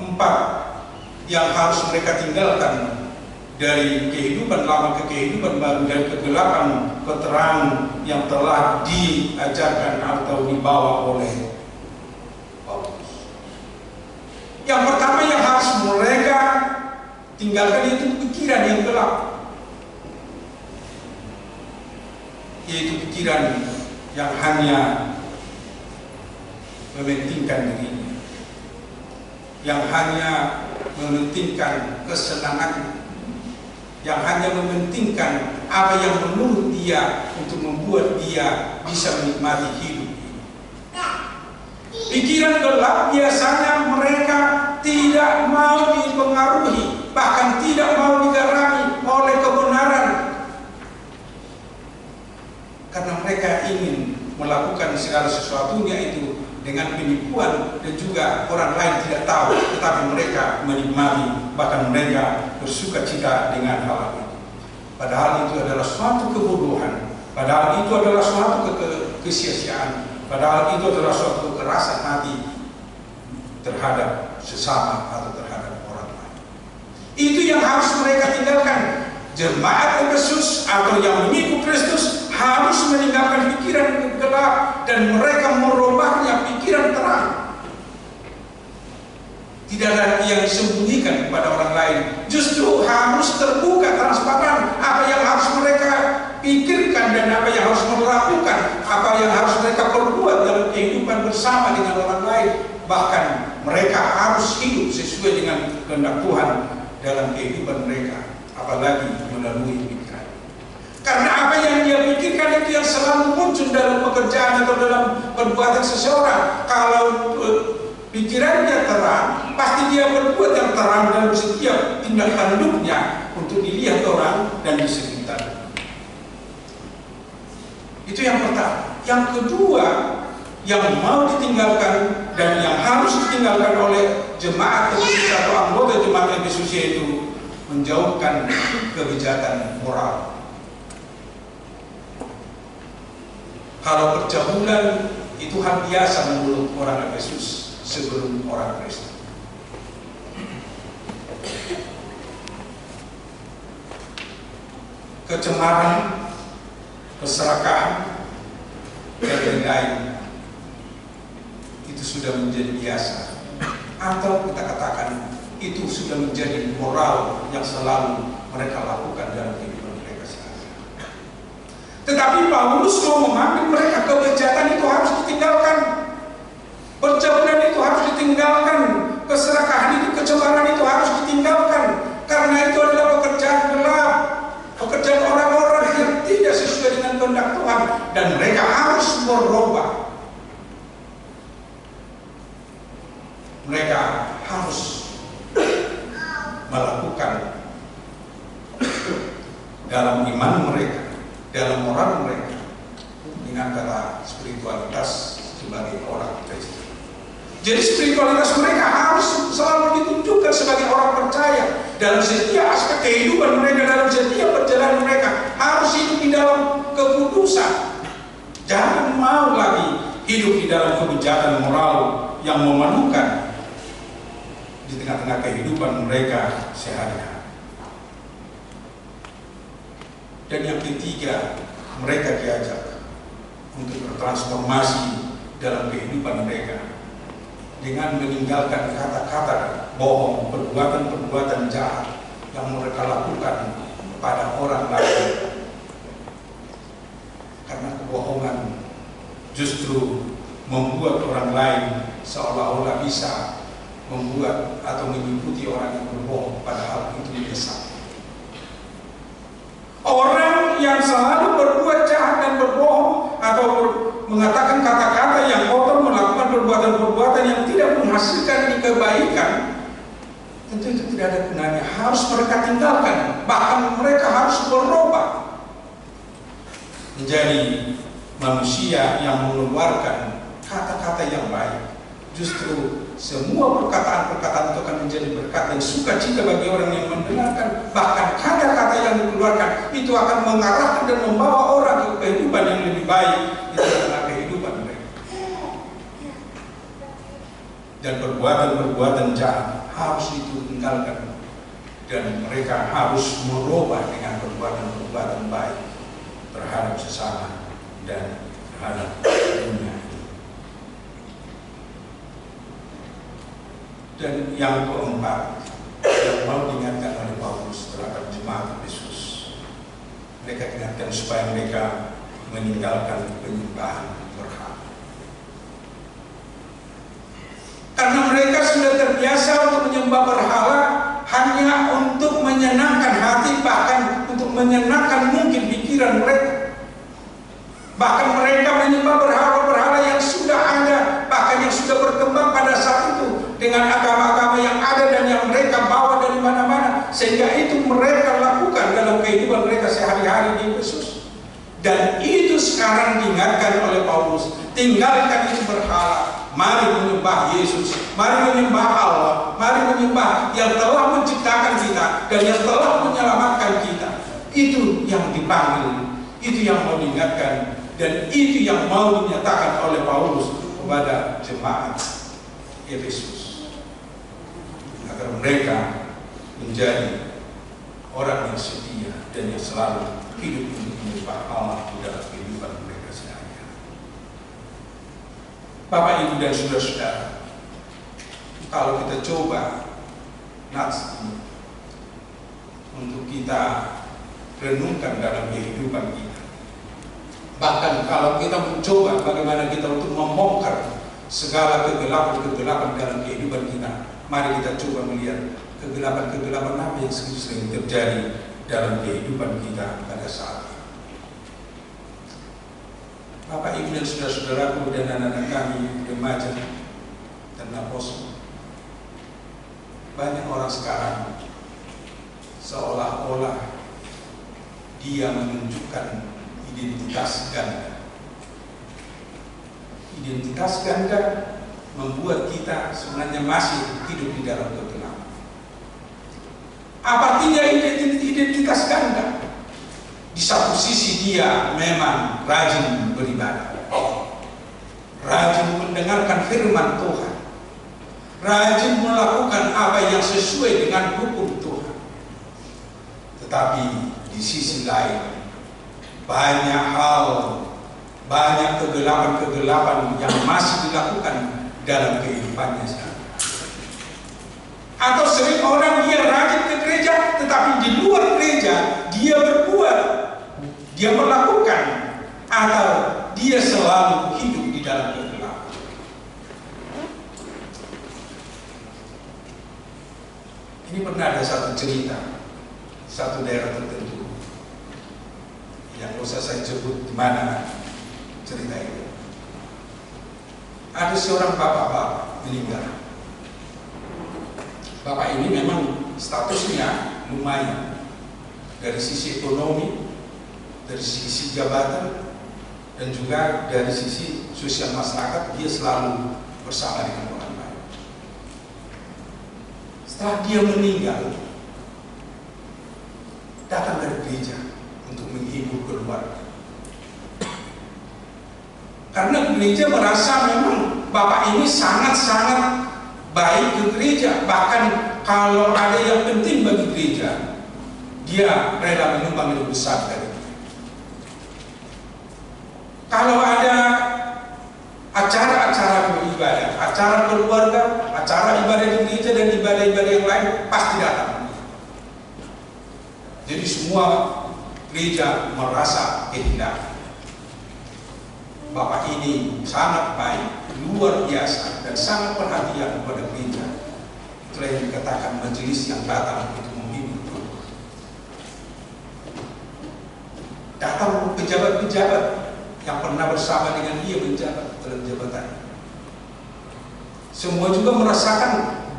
4 yang harus mereka tinggalkan dari kehidupan lama ke kehidupan baru, dari kegelapan ke terang yang telah diajarkan atau dibawa oleh Paulus. Yang pertama yang harus mereka tinggalkan itu pikiran yang gelap, yaitu pikiran yang hanya mementingkan dirinya, yang hanya mementingkan kesenangan, yang hanya mementingkan apa yang menurut dia untuk membuat dia bisa menikmati hidup. Pikiran gelap biasanya mereka tidak mau dipengaruhi, bahkan tidak mau digerangi oleh kebenaran, melakukan segala sesuatunya itu dengan penipuan dan juga orang lain tidak tahu, tetapi mereka menikmati, bahkan mereka bersuka cita dengan hal itu. Padahal itu adalah suatu kebodohan, padahal itu adalah suatu kesia-siaan, padahal itu adalah suatu kekerasan hati terhadap sesama atau terhadap orang lain. Itu yang harus mereka tinggalkan. Jemaat Efesus atau yang mengikut Kristus harus meninggalkan pikiran gelap dan mereka merubahnya pikiran terang. Tidak ada yang disembunyikan kepada orang lain, justru harus terbuka, transparan apa yang harus mereka pikirkan dan apa yang harus mereka lakukan, apa yang harus mereka perbuat dalam kehidupan bersama dengan orang lain. Bahkan mereka harus hidup sesuai dengan kehendak Tuhan dalam kehidupan mereka, apalagi melalui pikiran. Karena apa yang dia pikirkan itu yang selalu muncul dalam pekerjaan atau dalam perbuatan seseorang. Kalau pikirannya terang, pasti dia berbuat yang terang dalam setiap tindak tanduknya untuk dilihat orang dan di sekitar. Itu yang pertama. Yang kedua, yang mau ditinggalkan dan yang harus ditinggalkan oleh jemaat Efesus atau anggota jemaat Efesus yaitu menjauhkan kebijakan moral. Kalau percabulan itu hal biasa menurut orang Efesus sebelum orang Kristen. Kecemaran, keserakahan, dan lain-lain itu sudah menjadi biasa, atau kita katakan itu sudah menjadi moral yang selalu mereka lakukan dalam kehidupan mereka sehari-hari. Tetapi Paulus mau memanggil mereka, kejahatan itu harus ditinggalkan, percabulan itu harus ditinggalkan, keserakahan itu, kecemaran itu harus ditinggalkan, karena itu adalah pekerjaan gelap, pekerjaan orang-orang yang tidak sesuai dengan kehendak Tuhan, dan mereka harus merubah. Mereka harus melakukan dalam iman mereka, dalam moral mereka, dengan kata spiritualitas sebagai orang Kristen. Jadi spiritualitas mereka harus selalu ditunjukkan sebagai orang percaya dalam setiap aspek kehidupan mereka, dalam setiap perjalanan mereka harus hidup di dalam kekudusan. Jangan mau lagi hidup di dalam kebijakan moral yang memalukan di tengah-tengah kehidupan mereka sehari-hari. Dan yang ketiga, mereka diajak untuk bertransformasi dalam kehidupan mereka dengan meninggalkan kata-kata bohong, perbuatan-perbuatan jahat yang mereka lakukan pada orang lain. Karena kebohongan justru membuat orang lain seolah-olah bisa membuat atau mengikuti orang yang berbohong, padahal itu menyesat. Orang yang selalu berbuat jahat dan berbohong atau mengatakan kata-kata yang kotor, melakukan perbuatan-perbuatan yang tidak menghasilkan kebaikan, tentu itu tidak ada gunanya. Harus mereka tinggalkan, bahkan mereka harus berubah menjadi manusia yang mengeluarkan kata-kata yang baik. Justru semua perkataan-perkataan itu akan menjadi berkat dan sukacita bagi orang yang mendengarkan. Bahkan kata-kata yang dikeluarkan itu akan mengarahkan dan membawa orang ke kehidupan yang lebih baik di tengah kehidupan mereka. Dan perbuatan-perbuatan jahat harus ditinggalkan dan mereka harus merubah dengan perbuatan-perbuatan baik terhadap sesama dan terhadap dunia. Dan yang keempat yang mau diingatkan oleh Paulus terhadap jemaat Efesus, mereka ingatkan supaya mereka meninggalkan penyembahan berhala. Karena mereka sudah terbiasa untuk menyembah berhala hanya untuk menyenangkan hati, bahkan untuk menyenangkan mungkin pikiran mereka. Bahkan mereka menyembah berhala-berhala yang sudah ada, bahkan yang sudah berkembang pada saat itu dengan agama-agama yang ada dan yang mereka bawa dari mana-mana, sehingga itu mereka lakukan dalam kehidupan mereka sehari-hari di Efesus. Dan itu sekarang diingatkan oleh Paulus, tinggalkan itu berhala, mari menyembah Yesus, mari menyembah Allah, mari menyembah yang telah menciptakan kita dan yang telah menyelamatkan kita. Itu yang dipanggil, itu yang mau diingatkan, dan itu yang mau dinyatakan oleh Paulus kepada jemaat Efesus, agar mereka menjadi orang yang setia dan yang selalu hidup untuk menyembah Allah di dalam kehidupan mereka sehari-hari. Bapak, Ibu, dan saudara-saudara, kalau kita coba nafsu untuk kita renungkan dalam kehidupan kita, bahkan kalau kita mencoba bagaimana kita untuk membongkar segala kegelapan-kegelapan dalam kehidupan kita, mari kita coba melihat kegelapan-kegelapan apa yang sering terjadi dalam kehidupan kita pada saat ini. Bapak, Ibu, dan saudara-saudaraku dan anak-anak kami remaja dan apostola, banyak orang sekarang seolah-olah dia menunjukkan identitas ganda. Identitas ganda membuat kita sebenarnya masih hidup di dalam kegelapan. Apa artinya identitas ganda? Di satu sisi dia memang rajin beribadah, rajin mendengarkan firman Tuhan, rajin melakukan apa yang sesuai dengan hukum Tuhan. Tetapi di sisi lain, banyak hal, banyak kegelapan-kegelapan yang masih dilakukan dalam kehidupannya sekarang. Atau sering orang dia rajin ke gereja, tetapi di luar gereja dia berbuat, dia melakukan, atau dia selalu hidup di dalam kegelapan. Ini pernah ada satu cerita, satu daerah tertentu, yang usah saya sebut di mana cerita itu. Ada seorang bapak-bapak meninggal. Bapak ini memang statusnya lumayan dari sisi ekonomi, dari sisi jabatan, dan juga dari sisi sosial masyarakat. Dia selalu bersama dengan orang lain. Setelah dia meninggal, datang dari gereja untuk menghibur keluarga. Karena gereja merasa memang bapak ini sangat-sangat baik ke gereja. Bahkan kalau ada yang penting bagi gereja, dia rela menyumbang lebih besar dari itu. Kalau ada acara-acara beribadah, acara keluarga, acara ibadah di gereja dan ibadah-ibadah yang lain, pasti datang. Jadi semua gereja merasa kehendak. Bapak ini sangat baik, luar biasa, dan sangat perhatian kepada gereja. Itulah yang dikatakan majelis yang datang untuk menghibur. Datang pejabat-pejabat yang pernah bersama dengan dia menjabat dalam jabatan. Semua juga merasakan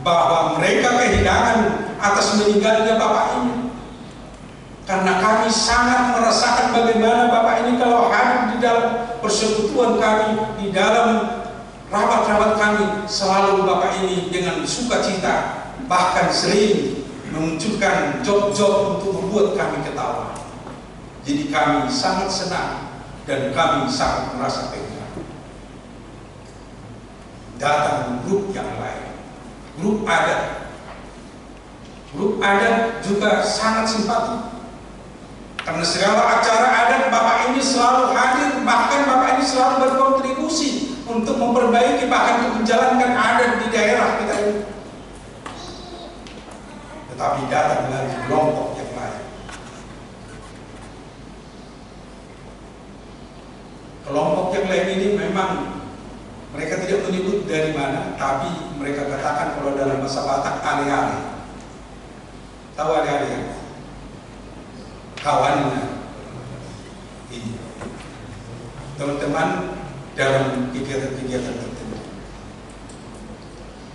bahwa mereka kehilangan atas meninggalnya bapak ini. Karena kami sangat merasakan bagaimana bapak ini kalau hadir di dalam persekutuan kami, di dalam rapat-rapat kami, selalu bapak ini dengan sukacita, bahkan sering memunculkan job-job untuk membuat kami ketawa. Jadi kami sangat senang dan kami sangat merasa kehilangan. Datang grup yang lain, grup adat. Grup adat juga sangat simpati. Karena segala acara adat bapak ini selalu hadir, bahkan bapak ini selalu berkontribusi untuk memperbaiki, bahkan untuk menjalankan adat di daerah kita ini. Tetapi datang dari kelompok yang lain. Kelompok yang lain ini memang mereka tidak menyebut dari mana, tapi mereka katakan kalau dalam bahasa Batak ale-ale. Tahu ale-ale ya? Kawannya ini teman-teman dalam kegiatan-kegiatan tertentu.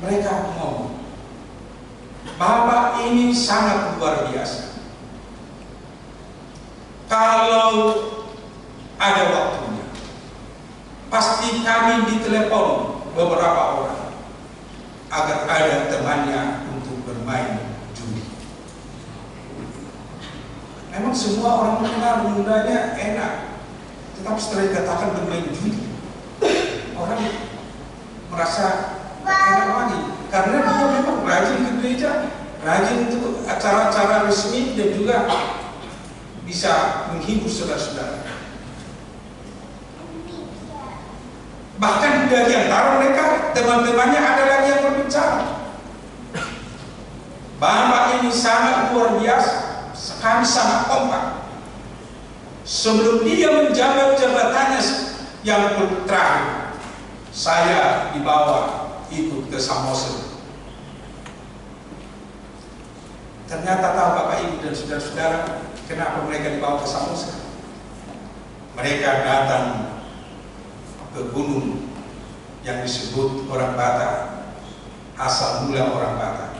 Mereka ngomong, bapak ini sangat luar biasa. Kalau ada waktunya. Pasti kami ditelepon beberapa orang agar ada temannya untuk bermain judi. Memang semua orang mengenal mudanya enak, tetapi setelah dikatakan bermain judi, orang merasa enak lagi, karena dia memang rajin ke gereja, rajin untuk acara-acara resmi, dan juga bisa menghibur saudara-saudara. Bahkan dari antara mereka, teman-temannya ada lagi yang berbicara. Bapak ini sangat luar biasa, kami sangat kompak. Sebelum dia menjabat jabatannya yang terakhir, saya dibawa ikut ke Samosir. Ternyata tahu Bapak Ibu dan saudara-saudara, kenapa mereka dibawa ke Samosir? Mereka datang ke gunung yang disebut orang Batak, asal mula orang Batak,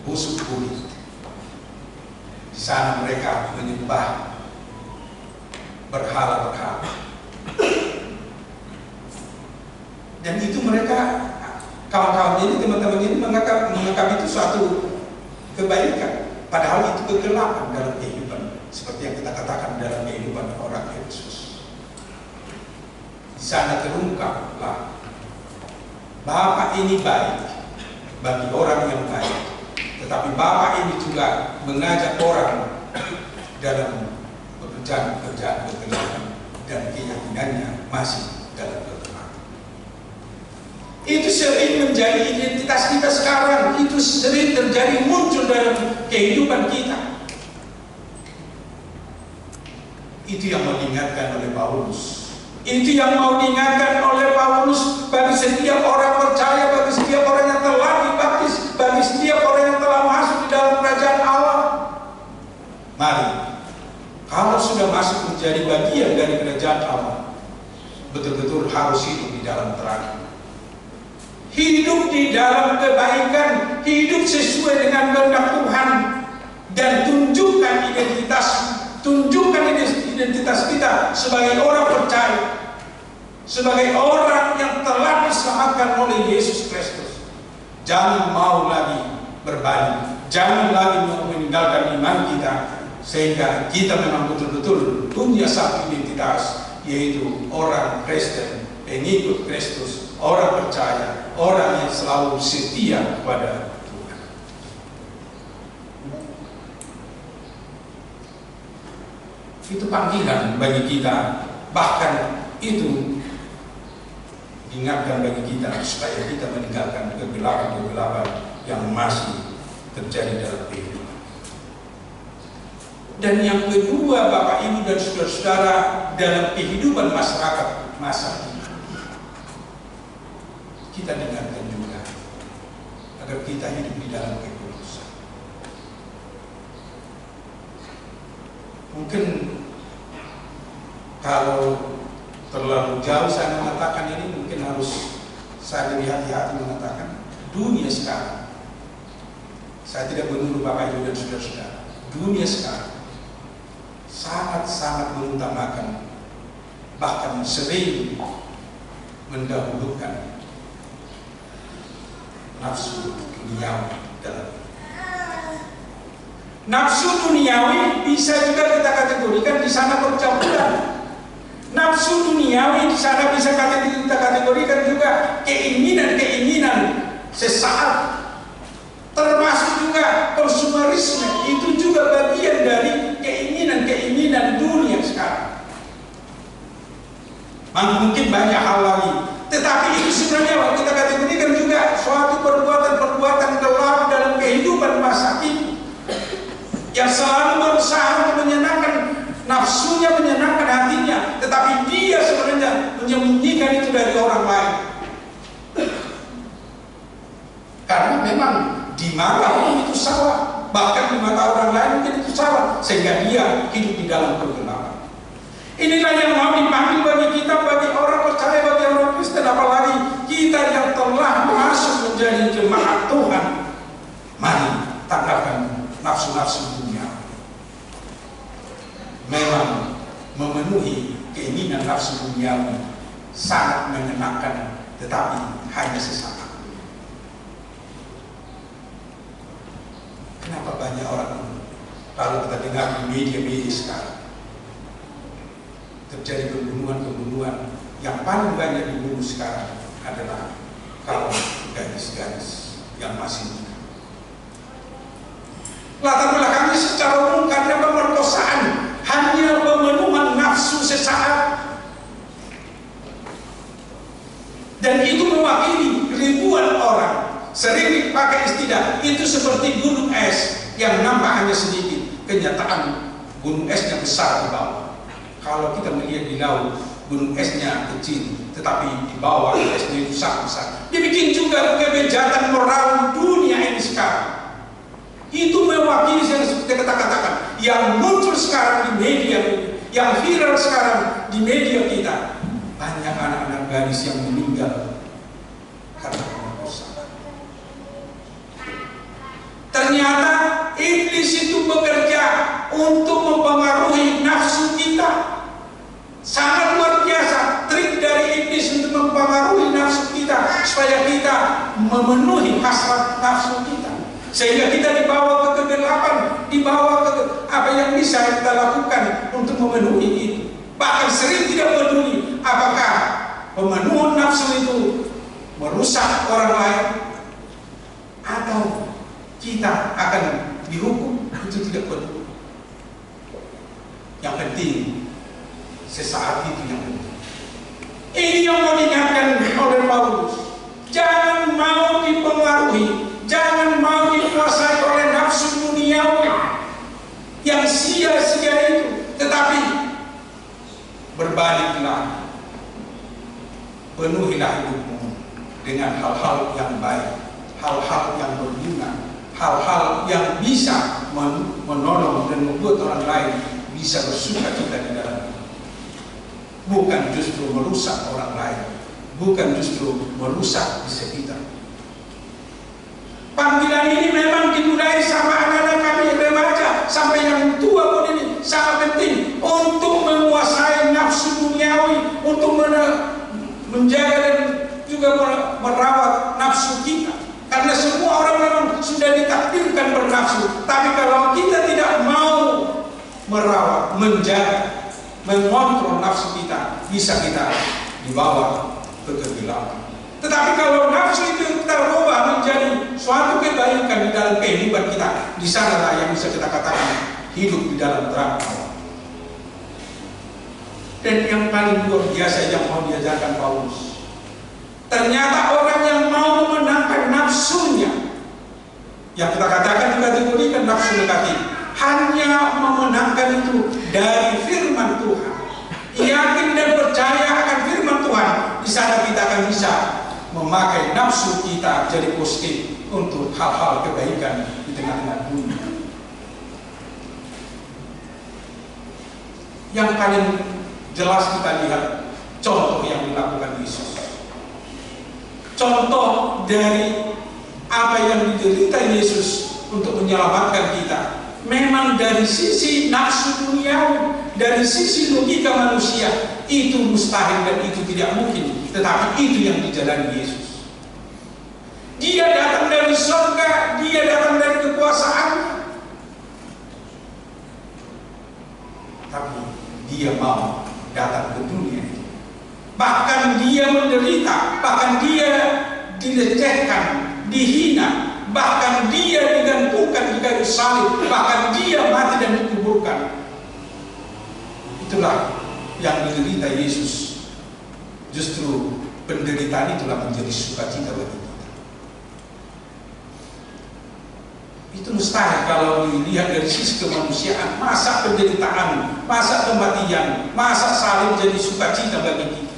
Busuk Budi. Di sana mereka menyembah berhala-berhala. Dan itu mereka, kawan-kawan ini, teman-teman ini menganggap itu suatu kebaikan, padahal itu kegelapan dalam kehidupan, seperti yang kita katakan dalam kehidupan orang Yesus. Di sana terungkaplah Bapak ini baik bagi orang yang baik, tetapi Bapak ini juga mengajak orang dalam pekerjaan-pekerjaan kegelapan dan keyakinannya masih dalam kegelapan. Itu sering menjadi identitas kita sekarang, itu sering terjadi muncul dalam kehidupan kita. Itu yang mau diingatkan oleh Paulus. Itu yang mau diingatkan oleh Paulus bagi setiap orang percaya, bagi setiap orang yang telah dibaptis, bagi setiap orang yang telah masuk di dalam kerajaan Allah. Mari, kalau sudah masuk menjadi bagian dari kerajaan Allah, betul-betul harus hidup di dalam terang. Hidup di dalam kebaikan, hidup sesuai dengan kehendak Tuhan, dan tunjukkan identitas kita sebagai orang percaya, sebagai orang yang telah diselamatkan oleh Yesus Kristus. Jangan mau lagi berbalik, jangan lagi meninggalkan iman kita, sehingga kita memang betul-betul punya satu identitas, yaitu orang Kristen, pengikut Kristus, orang percaya, orang yang selalu setia kepada Tuhan. Itu panggilan bagi kita, bahkan itu diingatkan bagi kita supaya kita meninggalkan kegelapan-kegelapan yang masih terjadi dalam kehidupan. Dan yang kedua, Bapak Ibu dan saudara-saudara, dalam kehidupan masyarakat masa ini, kita dengarkan juga agar kita hidup di dalam kekulusan. Mungkin kalau terlalu jauh saya mengatakan ini, mungkin harus saya lebih hati-hati mengatakan dunia sekarang. Saya tidak menuduh Bapak Ibu dan saudara-saudara. Dunia sekarang sangat-sangat mengutamakan, bahkan sering mendahulukan nafsu duniawi dalam. Nafsu duniawi bisa juga kita kategorikan di sana percampuran. Nafsu duniawi di sana bisa kita kategorikan juga keinginan-keinginan sesaat, termasuk juga konsumerisme. Itu juga bagian dari keinginan-keinginan dunia sekarang. Mungkin banyak hal lagi, tetapi itu sebenarnya kita kategorikan juga suatu perbuatan-perbuatan gelap dalam kehidupan masa ini, yang selalu berusaha menyenangkan nafsunya, menyenangkan hatinya, tetapi dia sebenarnya menyembunyikan itu dari orang lain. Karena memang di mata orang itu salah, bahkan di mata orang lain mungkin itu salah, sehingga dia hidup di dalam kegelapan. Inilah yang mau dipanggil bagi kita, bagi orang percaya, bagi orang Kristen, apalagi kita yang telah masuk menjadi jemaat Tuhan. Mari tanggalkan nafsu-nafsu dunia. Memang memenuhi keinginan nafsu duniawi sangat menyenangkan, tetapi hanya sesaat. Kenapa banyak orang, kalau kita dengar di media-media sekarang, terjadi pembunuhan-pembunuhan, yang paling banyak dibunuh sekarang adalah kaum gadis-gadis yang masih muda. Latar belakangnya secara umum karena pemerkosaan, hanya pemenuhan nafsu sesaat, dan itu mewakili ribuan orang. Sering dipakai istilah itu seperti gunung es yang nampak hanya sedikit, kenyataan gunung esnya besar di bawah. Kalau kita melihat di laut, gunung esnya kecil, tetapi di bawah esnya itu sangat besar. Dibikin juga kebejatan moral dunia ini sekarang. Itu mewakili yang seperti kita katakan, yang muncul sekarang di media, yang viral sekarang di media kita. Banyak anak-anak gadis yang meninggal karena pemerkosaan. Ternyata iblis itu bekerja untuk mempengaruhi nafsu kita. Sangat luar biasa trik dari iblis untuk mempengaruhi nafsu kita, supaya kita memenuhi hasrat nafsu kita, sehingga kita dibawa ke kegelapan, dibawa ke apa yang bisa kita lakukan untuk memenuhi itu. Bahkan sering tidak peduli apakah pemenuhan nafsu itu merusak orang lain atau kita akan dihukum, itu tidak peduli. Yang penting sesaat itu yang penting. Ini yang mau diingatkan oleh Paulus. Jangan mau dipengaruhi, jangan mau dikuasai oleh nafsu duniawi yang sia-sia itu, tetapi berbaliklah, penuhilah hidupmu dengan hal-hal yang baik, hal-hal yang berguna, hal-hal yang bisa menolong dan membuat orang lain bisa bersuka cita di dalam. Bukan justru merusak orang lain, bukan justru merusak di sekitar. Panggilan ini memang dimulai sama anak-anak kami remaja sampai yang tua pun ini sangat penting untuk menguasai nafsu duniawi, untuk menjaga dan juga merawat nafsu kita. Karena semua orang memang sudah ditakdirkan bernafsu, tapi kalau kita tidak mau merawat, menjaga, mengontrol nafsu kita, bisa kita dibawa ke kegelapan. Tetapi kalau nafsu itu kita ubah menjadi suatu kebaikan di dalam kehidupan kita, di sanalah yang bisa kita katakan hidup di dalam terang Allah. Dan yang paling luar biasa yang mau diajarkan Paulus, ternyata orang yang mau memenangkan nafsunya, yang kita katakan dikategorikan nafsu negatif, hanya memenangkan itu dari firman Tuhan, yakin dan percaya akan firman Tuhan. Di sana kita akan bisa memakai nafsu kita jadi positif untuk hal-hal kebaikan di tengah-tengah dunia. Yang paling jelas kita lihat contoh yang dilakukan Yesus. Contoh dari apa yang diderita Yesus untuk menyelamatkan kita. Memang dari sisi nafsu duniawi, dari sisi logika manusia, itu mustahil dan itu tidak mungkin. Tetapi itu yang dijalani Yesus. Dia datang dari surga, dia datang dari kekuasaan, tapi dia mau datang ke dunia ini. Bahkan dia menderita, bahkan dia dilecehkan, dihina, bahkan dia digantungkan di kayu salib, bahkan dia mati dan dikuburkan. Itulah yang diderita Yesus. Justru penderitaan itulah menjadi sukacita bagi kita. Itu mustahil kalau dilihat dari sisi kemanusiaan. Masa penderitaan, masa kematian, masa salib jadi sukacita bagi kita.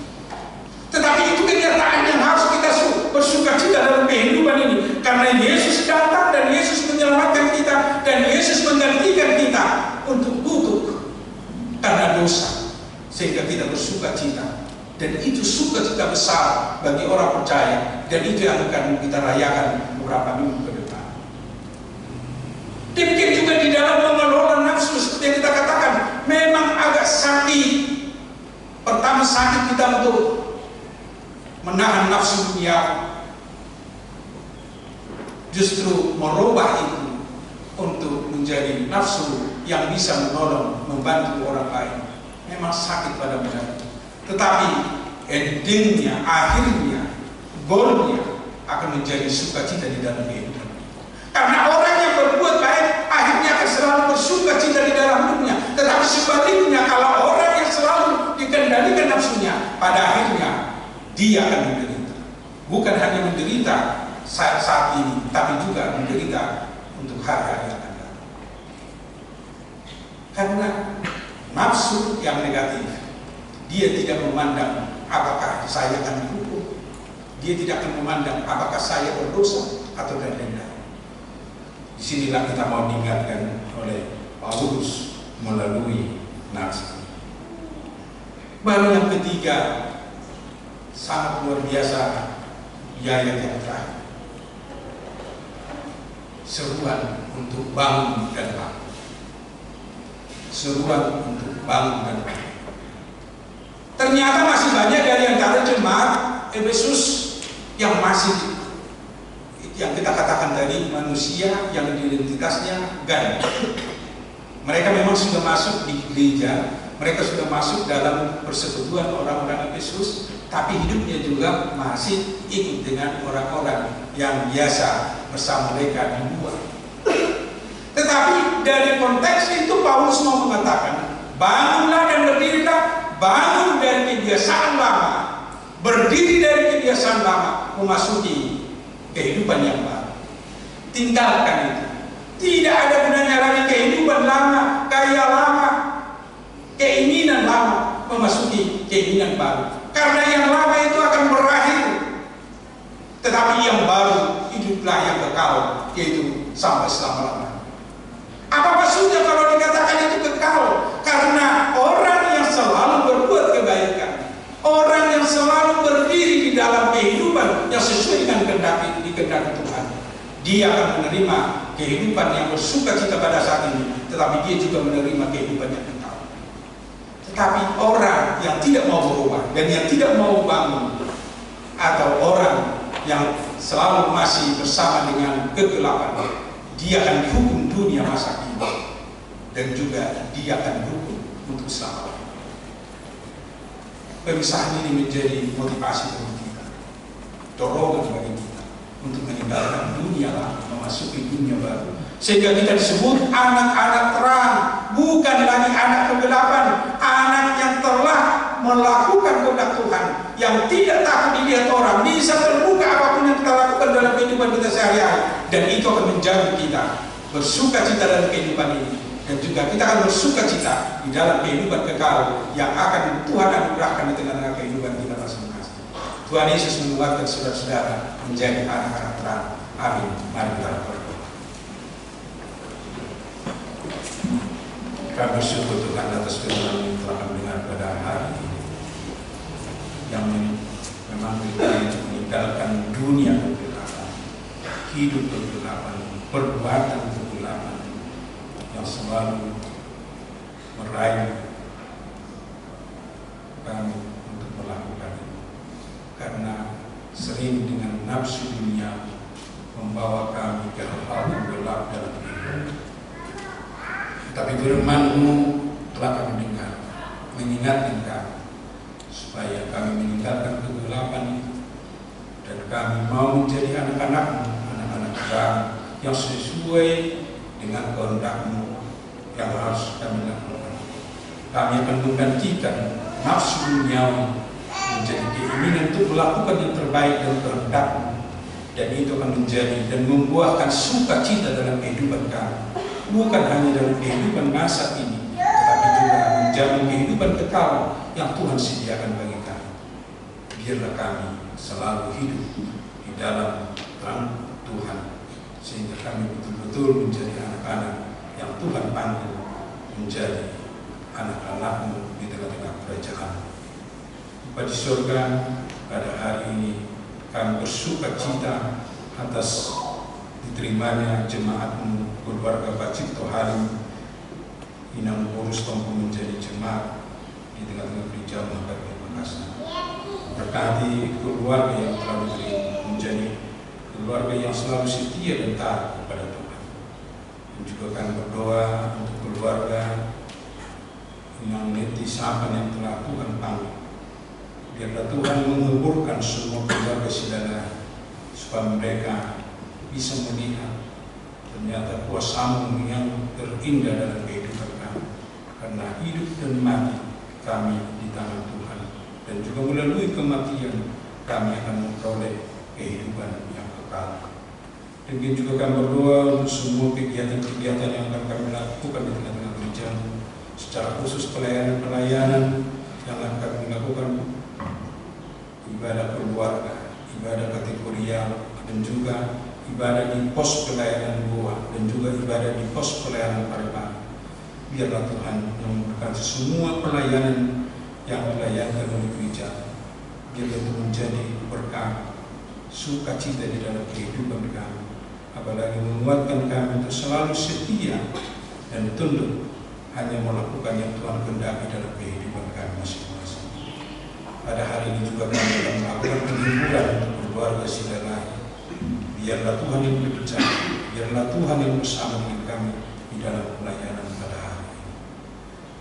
Tetapi itu kenyataan yang harus kita bersukacita dalam kehidupan ini. Karena Yesus datang dan Yesus menyelamatkan kita, dan Yesus menggantikan kita untuk kutuk karena dosa, sehingga kita bersukacita. Dan itu sukacita besar bagi orang percaya, dan itu yang akan kita rayakan beberapa minggu ke depan. Demikian juga di dalam mengelola nafsu, seperti yang kita katakan, memang agak sakit Pertama, sakit kita untuk menahan nafsu dunia. Justru merubah itu untuk menjadi nafsu yang bisa menolong, membantu orang lain. Memang sakit pada benar. Tetapi endingnya, akhirnya, goalnya akan menjadi sukacita di dalam kehidupan. Karena orang yang berbuat baik akhirnya akan selalu bersukacita di dalam hidupnya. Tetapi sebaliknya, kalau orang yang selalu dikendalikan nafsunya, pada akhirnya dia akan menderita. Bukan hanya menderita saat ini, tapi juga menderita untuk hari-hari yang akan datang. Karena nafsu yang negatif, dia tidak memandang apakah saya akan dihukum, dia tidak akan memandang apakah saya berdosa atau dan lain-lain. Disinilah kita mau diingatkan oleh Paulus melalui nafsu. Baru yang ketiga, sangat luar biasa, ayat yang terakhir. Seruan untuk bangun dan bangun. Seruan untuk bangun dan bangun. Ternyata masih banyak dari antara jemaat Efesus yang masih, yang kita katakan tadi, manusia yang identitasnya ganda. Mereka memang sudah masuk di gereja, mereka sudah masuk dalam persekutuan orang-orang Efesus, tapi hidupnya juga masih ikut dengan orang-orang yang biasa bersama mereka di luar. Tetapi dari konteks itu Paulus mau mengatakan, bangunlah dan berdirilah, bangun dari kebiasaan lama, berdiri dari kebiasaan lama, memasuki kehidupan yang baru. Tinggalkan itu. Tidak ada gunanya lagi kehidupan lama, gaya lama, keinginan lama memasuki keinginan baru. Karena yang lama itu akan berakhir. Tetapi yang baru, hiduplah yang kekal, yaitu sampai selama-lamanya. Apa maksudnya kalau dikatakan itu kekal? Karena orang yang selalu berbuat kebaikan, orang yang selalu berdiri di dalam kehidupan yang sesuai dengan kehendak Tuhan, dia akan menerima kehidupan yang bersukacita pada saat ini, tetapi dia juga menerima kehidupan yang kekal. Tetapi orang yang tidak mau berubah dan yang tidak mau bangun, atau orang yang selalu masih bersama dengan kegelapan, dia akan dihukum dunia masa kini, dan juga dia akan dihukum untuk selama-lamanya. Pemisahan ini menjadi motivasi bagi kita, dorongan bagi kita untuk meninggalkan dunia lama, memasuki dunia baru, sehingga kita disebut anak-anak terang, bukan lagi anak kegelapan, anak yang telah melakukan kehendak Tuhan, yang tidak takut dilihat orang, bisa terbuka apapun yang kita lakukan dalam kehidupan kita sehari-hari, dan itu akan menjadi kita bersukacita dalam kehidupan ini, dan juga kita akan bersukacita di dalam kehidupan kekal yang akan Tuhan anugerahkan di tengah-tengah kehidupan kita masing-masing. Tuhan Yesus menguatkan saudara-saudara menjadi anak-anak terang. Amin. Mari kita berdoa. Kami bersyukur Tuhan atas firman yang telah kami dengar pada hari ini, yang memang kita meninggalkan dunia kegelapan, hidup kegelapan, perbuatan kegelapan yang selalu meraih kami untuk melakukan itu, karena sering dengan nafsu dunia membawa kami ke hal yang gelap dalam hidup. Tapi firman-Mu telah kami dengar, mengingatkan kami supaya kami meninggalkan kegelapan itu, dan kami mau menjadi anak-anak-Mu, anak-anak terang yang sesuai dengan kehendak-Mu yang harus kami lakukan. Kami akan menggantikan nafsu duniawi menjadi keinginan untuk melakukan yang terbaik dan kehendak-Mu, dan itu akan menjadi dan membuahkan sukacita dalam kehidupan kami, bukan hanya dalam kehidupan masa ini, tetapi juga menjamin kehidupan kekal yang Tuhan sediakan bagi kami. Biarlah kami selalu hidup di dalam terang Tuhan, sehingga kami betul-betul menjadi anak-anak yang Tuhan panggil menjadi anak-anak-Mu di tengah-tengah kerajaan. Bapa di surga, pada hari ini kami bersukacita atas diterimanya jemaat-Mu, keluarga Pak Cipto Halim Inang Urus Tompo menjadi jemaat di tengah-tengah gereja menghadap Makassar. Berkati keluarga yang telah diberi menjadi keluarga yang selalu setia dan taat kepada Tuhan. Dan juga kami berdoa untuk keluarga yang meniti sahabat yang telah Tuhan panggil. Biarlah Tuhan menguburkan semua keluarga saudara supaya mereka bisa melihat ternyata kuasa-Mu yang terindah dalam kehidupan kami. Karena hidup dan mati kami di tangan Tuhan, dan juga melalui kematian kami akan memperoleh kehidupan yang kekal. Demikian juga kami berdoa untuk semua kegiatan-kegiatan yang akan kami lakukan di tengah-tengah gereja, secara khusus pelayanan-pelayanan yang akan kami lakukan, ibadah keluarga, ibadah kategorial, dan juga ibadah di pos pelayanan goa, dan juga ibadah di pos pelayanan paripurna. Biarlah Tuhan yang memberkati semua pelayanan yang dilayankan oleh gereja. Biarlah itu menjadi berkah, sukacita di dalam kehidupan kami, apalagi menguatkan kami untuk selalu setia dan tunduk hanya melakukan yang Tuhan kehendaki dalam kehidupan kami masing-masing. Pada hari ini juga kami akan melakukan penghiburan untuk keluarga saudara. Biarlah Tuhan yang berbicara, biarlah Tuhan yang bersama dengan kami di dalam pelayanan pada hari ini.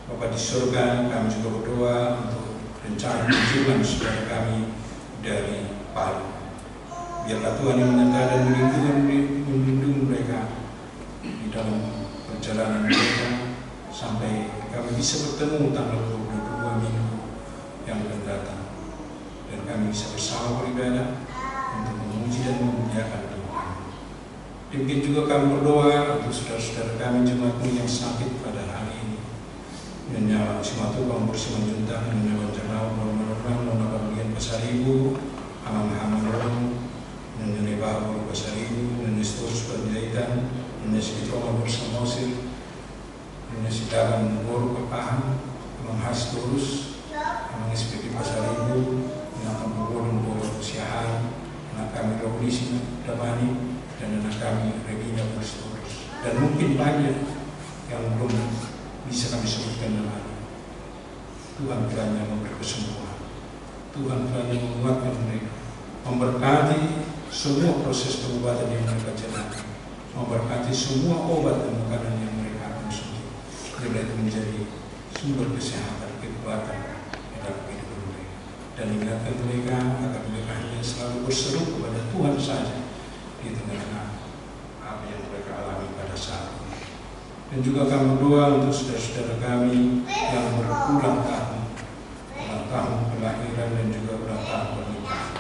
Bapa di surga, kami juga berdoa untuk rencana kunjungan saudara kami dari Palu. Biarlah Tuhan yang menyertai dan melindungi mereka di dalam perjalanan mereka sampai kami bisa bertemu tanggal 22 minggu yang akan datang, dan kami bisa bersama beribadah untuk memuji dan memuliakan Tuhan. Demikian juga kami berdoa untuk saudara-saudara kami jemaat yang sakit pada hari ini. Nyonya Simatu Bang Bersih Menjuntang, Nyonya Banjarnau, Nona Bagian Pasaribu, Amang Nyonya Nebah Pasaribu, Nyonya Sturus Panjaitan, Nyonya Sikitoma Bersamosir, Nyonya Sidaran Boru Kepaham, Amang Has Turus, Amang SPP Pasaribu, Nyonya Kampung Boru Siahan, anak kami Raulisi Damani, dan anak kami Regina Bersturus. Dan mungkin banyak yang belum bisa kami sebutkan namanya. Tuhan kiranya memberi kesembuhan, Tuhan kiranya menguatkan mereka, memberkati semua proses pengobatan yang mereka jalani, memberkati semua obat dan makanan yang mereka konsumsi, biar itu menjadi sumber kesehatan, kekuatan dalam kehidupan mereka. Dan ingatkan mereka agar mereka hanya selalu berseru kepada Tuhan saja di tengah-tengah apa yang mereka alami pada saat ini. Dan juga kami berdoa untuk saudara-saudara kami yang berulang tahun kelahiran dan juga ulang tahun pernikahan.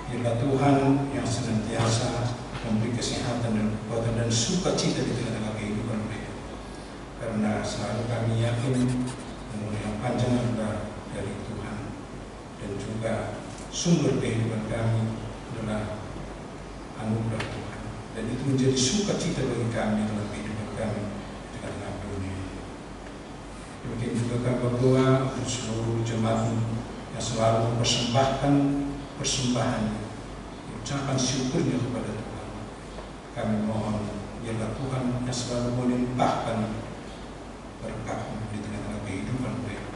Biarlah Tuhan yang senantiasa memberi kesehatan dan kekuatan dan sukacita di tengah-tengah kehidupan mereka. Karena selalu kami yakin umur yang panjang adalah dari Tuhan, dan juga sumber kehidupan kami adalah anugerah Tuhan. Dan itu menjadi sukacita bagi kami dalam kehidupan kami. Demikian juga kami berdoa untuk seluruh jemaat yang selalu mempersembahkan persembahan, ucapan syukurnya kepada Tuhan. Kami mohon biarlah Tuhan yang selalu melimpahkan berkat di tengah-tengah kehidupan mereka,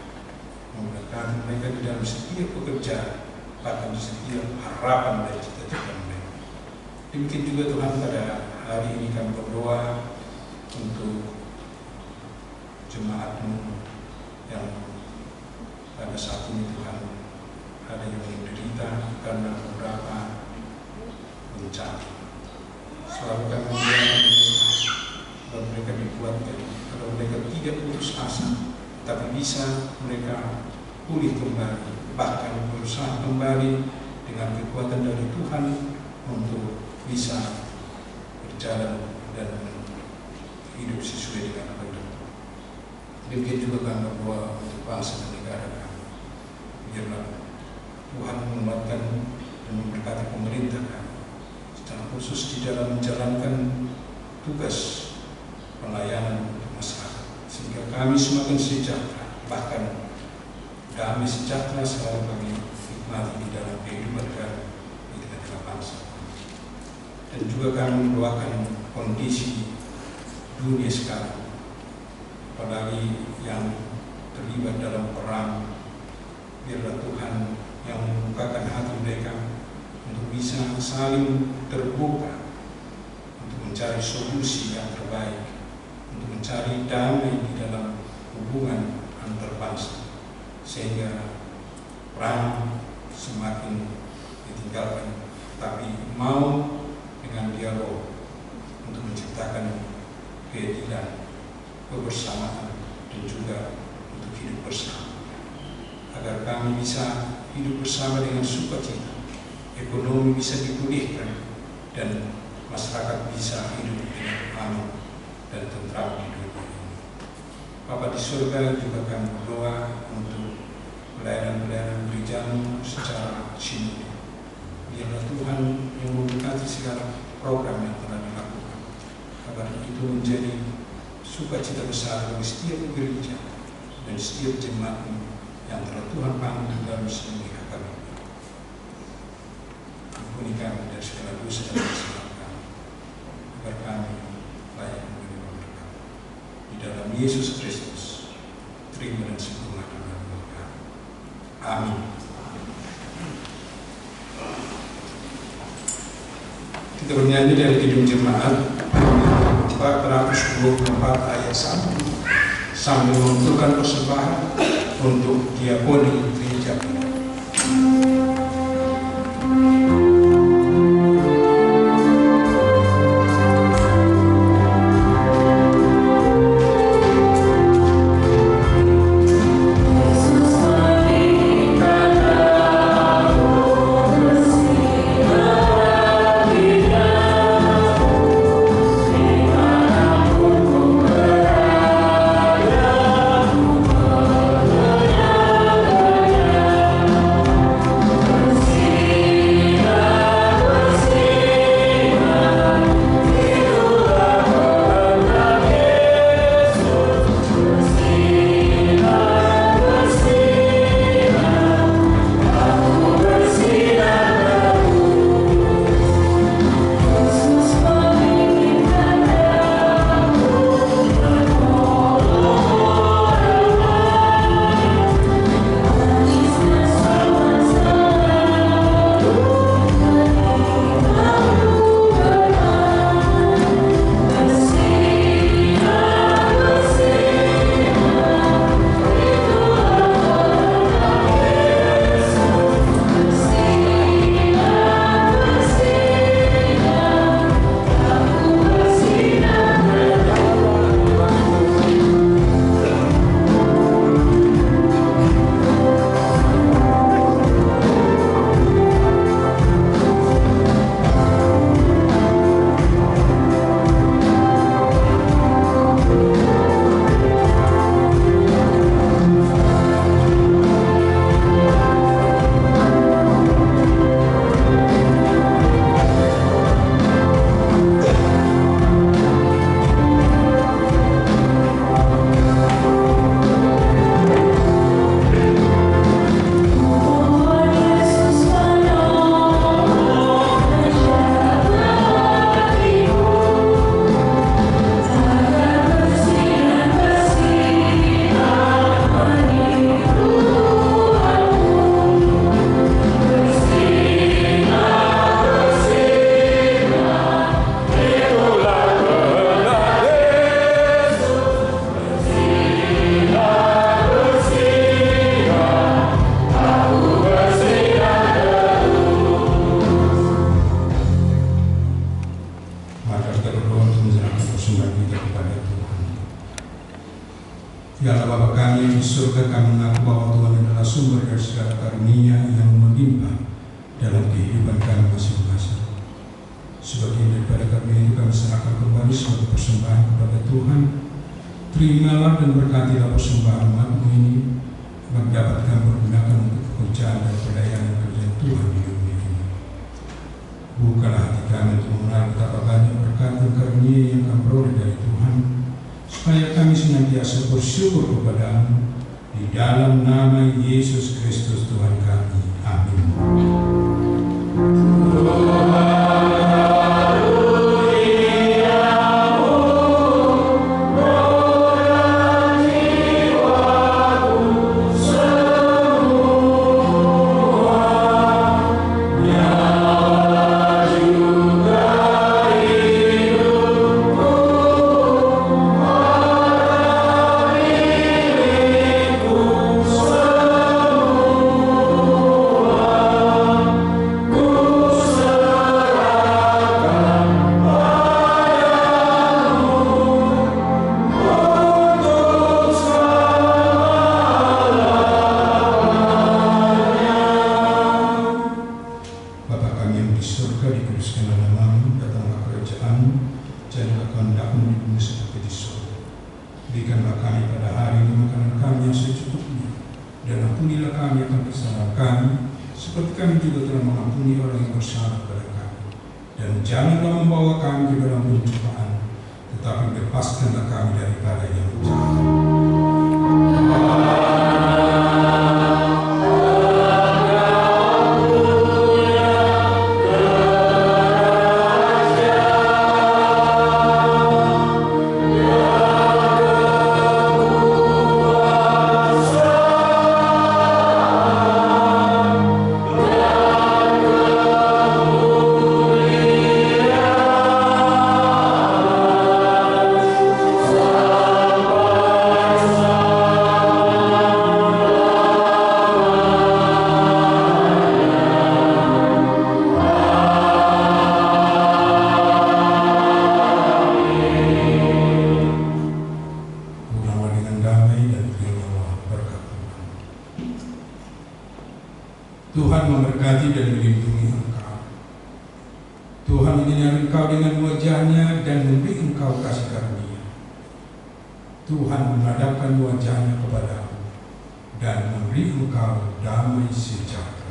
memberkati mereka di dalam setiap pekerjaan, bahkan di setiap harapan dan cita-cita mereka. Demikian juga Tuhan, pada hari ini kami berdoa untuk jemaat-Mu yang pada saat ini Tuhan ada yang menderita karena beberapa bencana. Selalu kami mendoakan agar mereka dikuatkan, agar mereka tidak putus asa, tapi bisa mereka pulih kembali, bahkan berusaha kembali dengan kekuatan dari Tuhan untuk bisa berjalan dan hidup sesuai dengan apa yang Tuhan. Demikian juga kami berdoa untuk bangsa dan negara kami. Biarlah Tuhan menguatkan dan memberkati pemerintah kami, secara khusus di dalam menjalankan tugas pelayanan untuk masyarakat, sehingga kami semakin sejahtera, bahkan damai sejahtera selalu kami nikmati di dalam kehidupan kami di tengah-tengah bangsa. Dan juga kami mendoakan kondisi dunia sekarang, apalagi yang terlibat dalam perang. Biarlah Tuhan yang membukakan hati mereka untuk bisa saling terbuka, untuk mencari solusi yang terbaik, untuk mencari damai di dalam hubungan antar bangsa, sehingga perang semakin ditinggalkan, tapi mau dengan dialog untuk menciptakan keadilan, kebersamaan, dan juga untuk hidup bersama, agar kami bisa hidup bersama dengan sukacita, ekonomi bisa dipulihkan, dan masyarakat bisa hidup dengan aman dan tentram di dunia ini. Bapa di surga, juga kami berdoa untuk pelayanan-pelayanan gerejamu secara sinode. Biarlah Tuhan yang memberkati segala program yang telah dilakukan, agar itu menjadi sukacita besar bagi setiap gereja dan setiap jemaatmu yang telah Tuhan panggil dalam sendiri kami. Ampuni kami dari segala dosa dan kesalahan kami, agar kami layak menerima berkat. Di dalam Yesus Kristus, terima dan sempurnakan dalam kami. Amin. Kita bernyanyi dari Kidung Jemaat 424 ayat 1 sambil mengumpulkan persembahan untuk diakoni gereja kita. Ya Allah Bapa kami yang di surga, kami mengaku bahwa Tuhan adalah sumber dari segala karunia yang melimpah dalam kehidupan kami masing-masing. Sebagian daripada karunia itu kami serahkan kembali sebagai persembahan kepada Tuhan. Terimalah dan berkatilah persembahan umat-Mu ini, agar dapat kami pergunakan untuk pekerjaan dan pelayanan kerjaan Tuhan di dunia ini. Bukalah hati kami untuk mengenal betapa banyak berkat dan karunia yang kami peroleh dari Tuhan, supaya kami senantiasa bersyukur kepada-Mu di dalam nama Yesus Kristus Tuhan kami. Amin. Haleluya, Dan ampunilah kami akan kesalahan kami, seperti kami juga telah mengampuni orang yang bersalah kepada kami. Dan janganlah membawa kami ke dalam pencobaan, tetapi lepaskanlah kami daripada yang jahat. Tuhan memberkati dan melindungi engkau. Tuhan menyinari engkau dengan wajah-Nya dan memberi engkau kasih karunia. Tuhan menghadapkan wajah-Nya kepadamu dan memberi engkau damai sejahtera.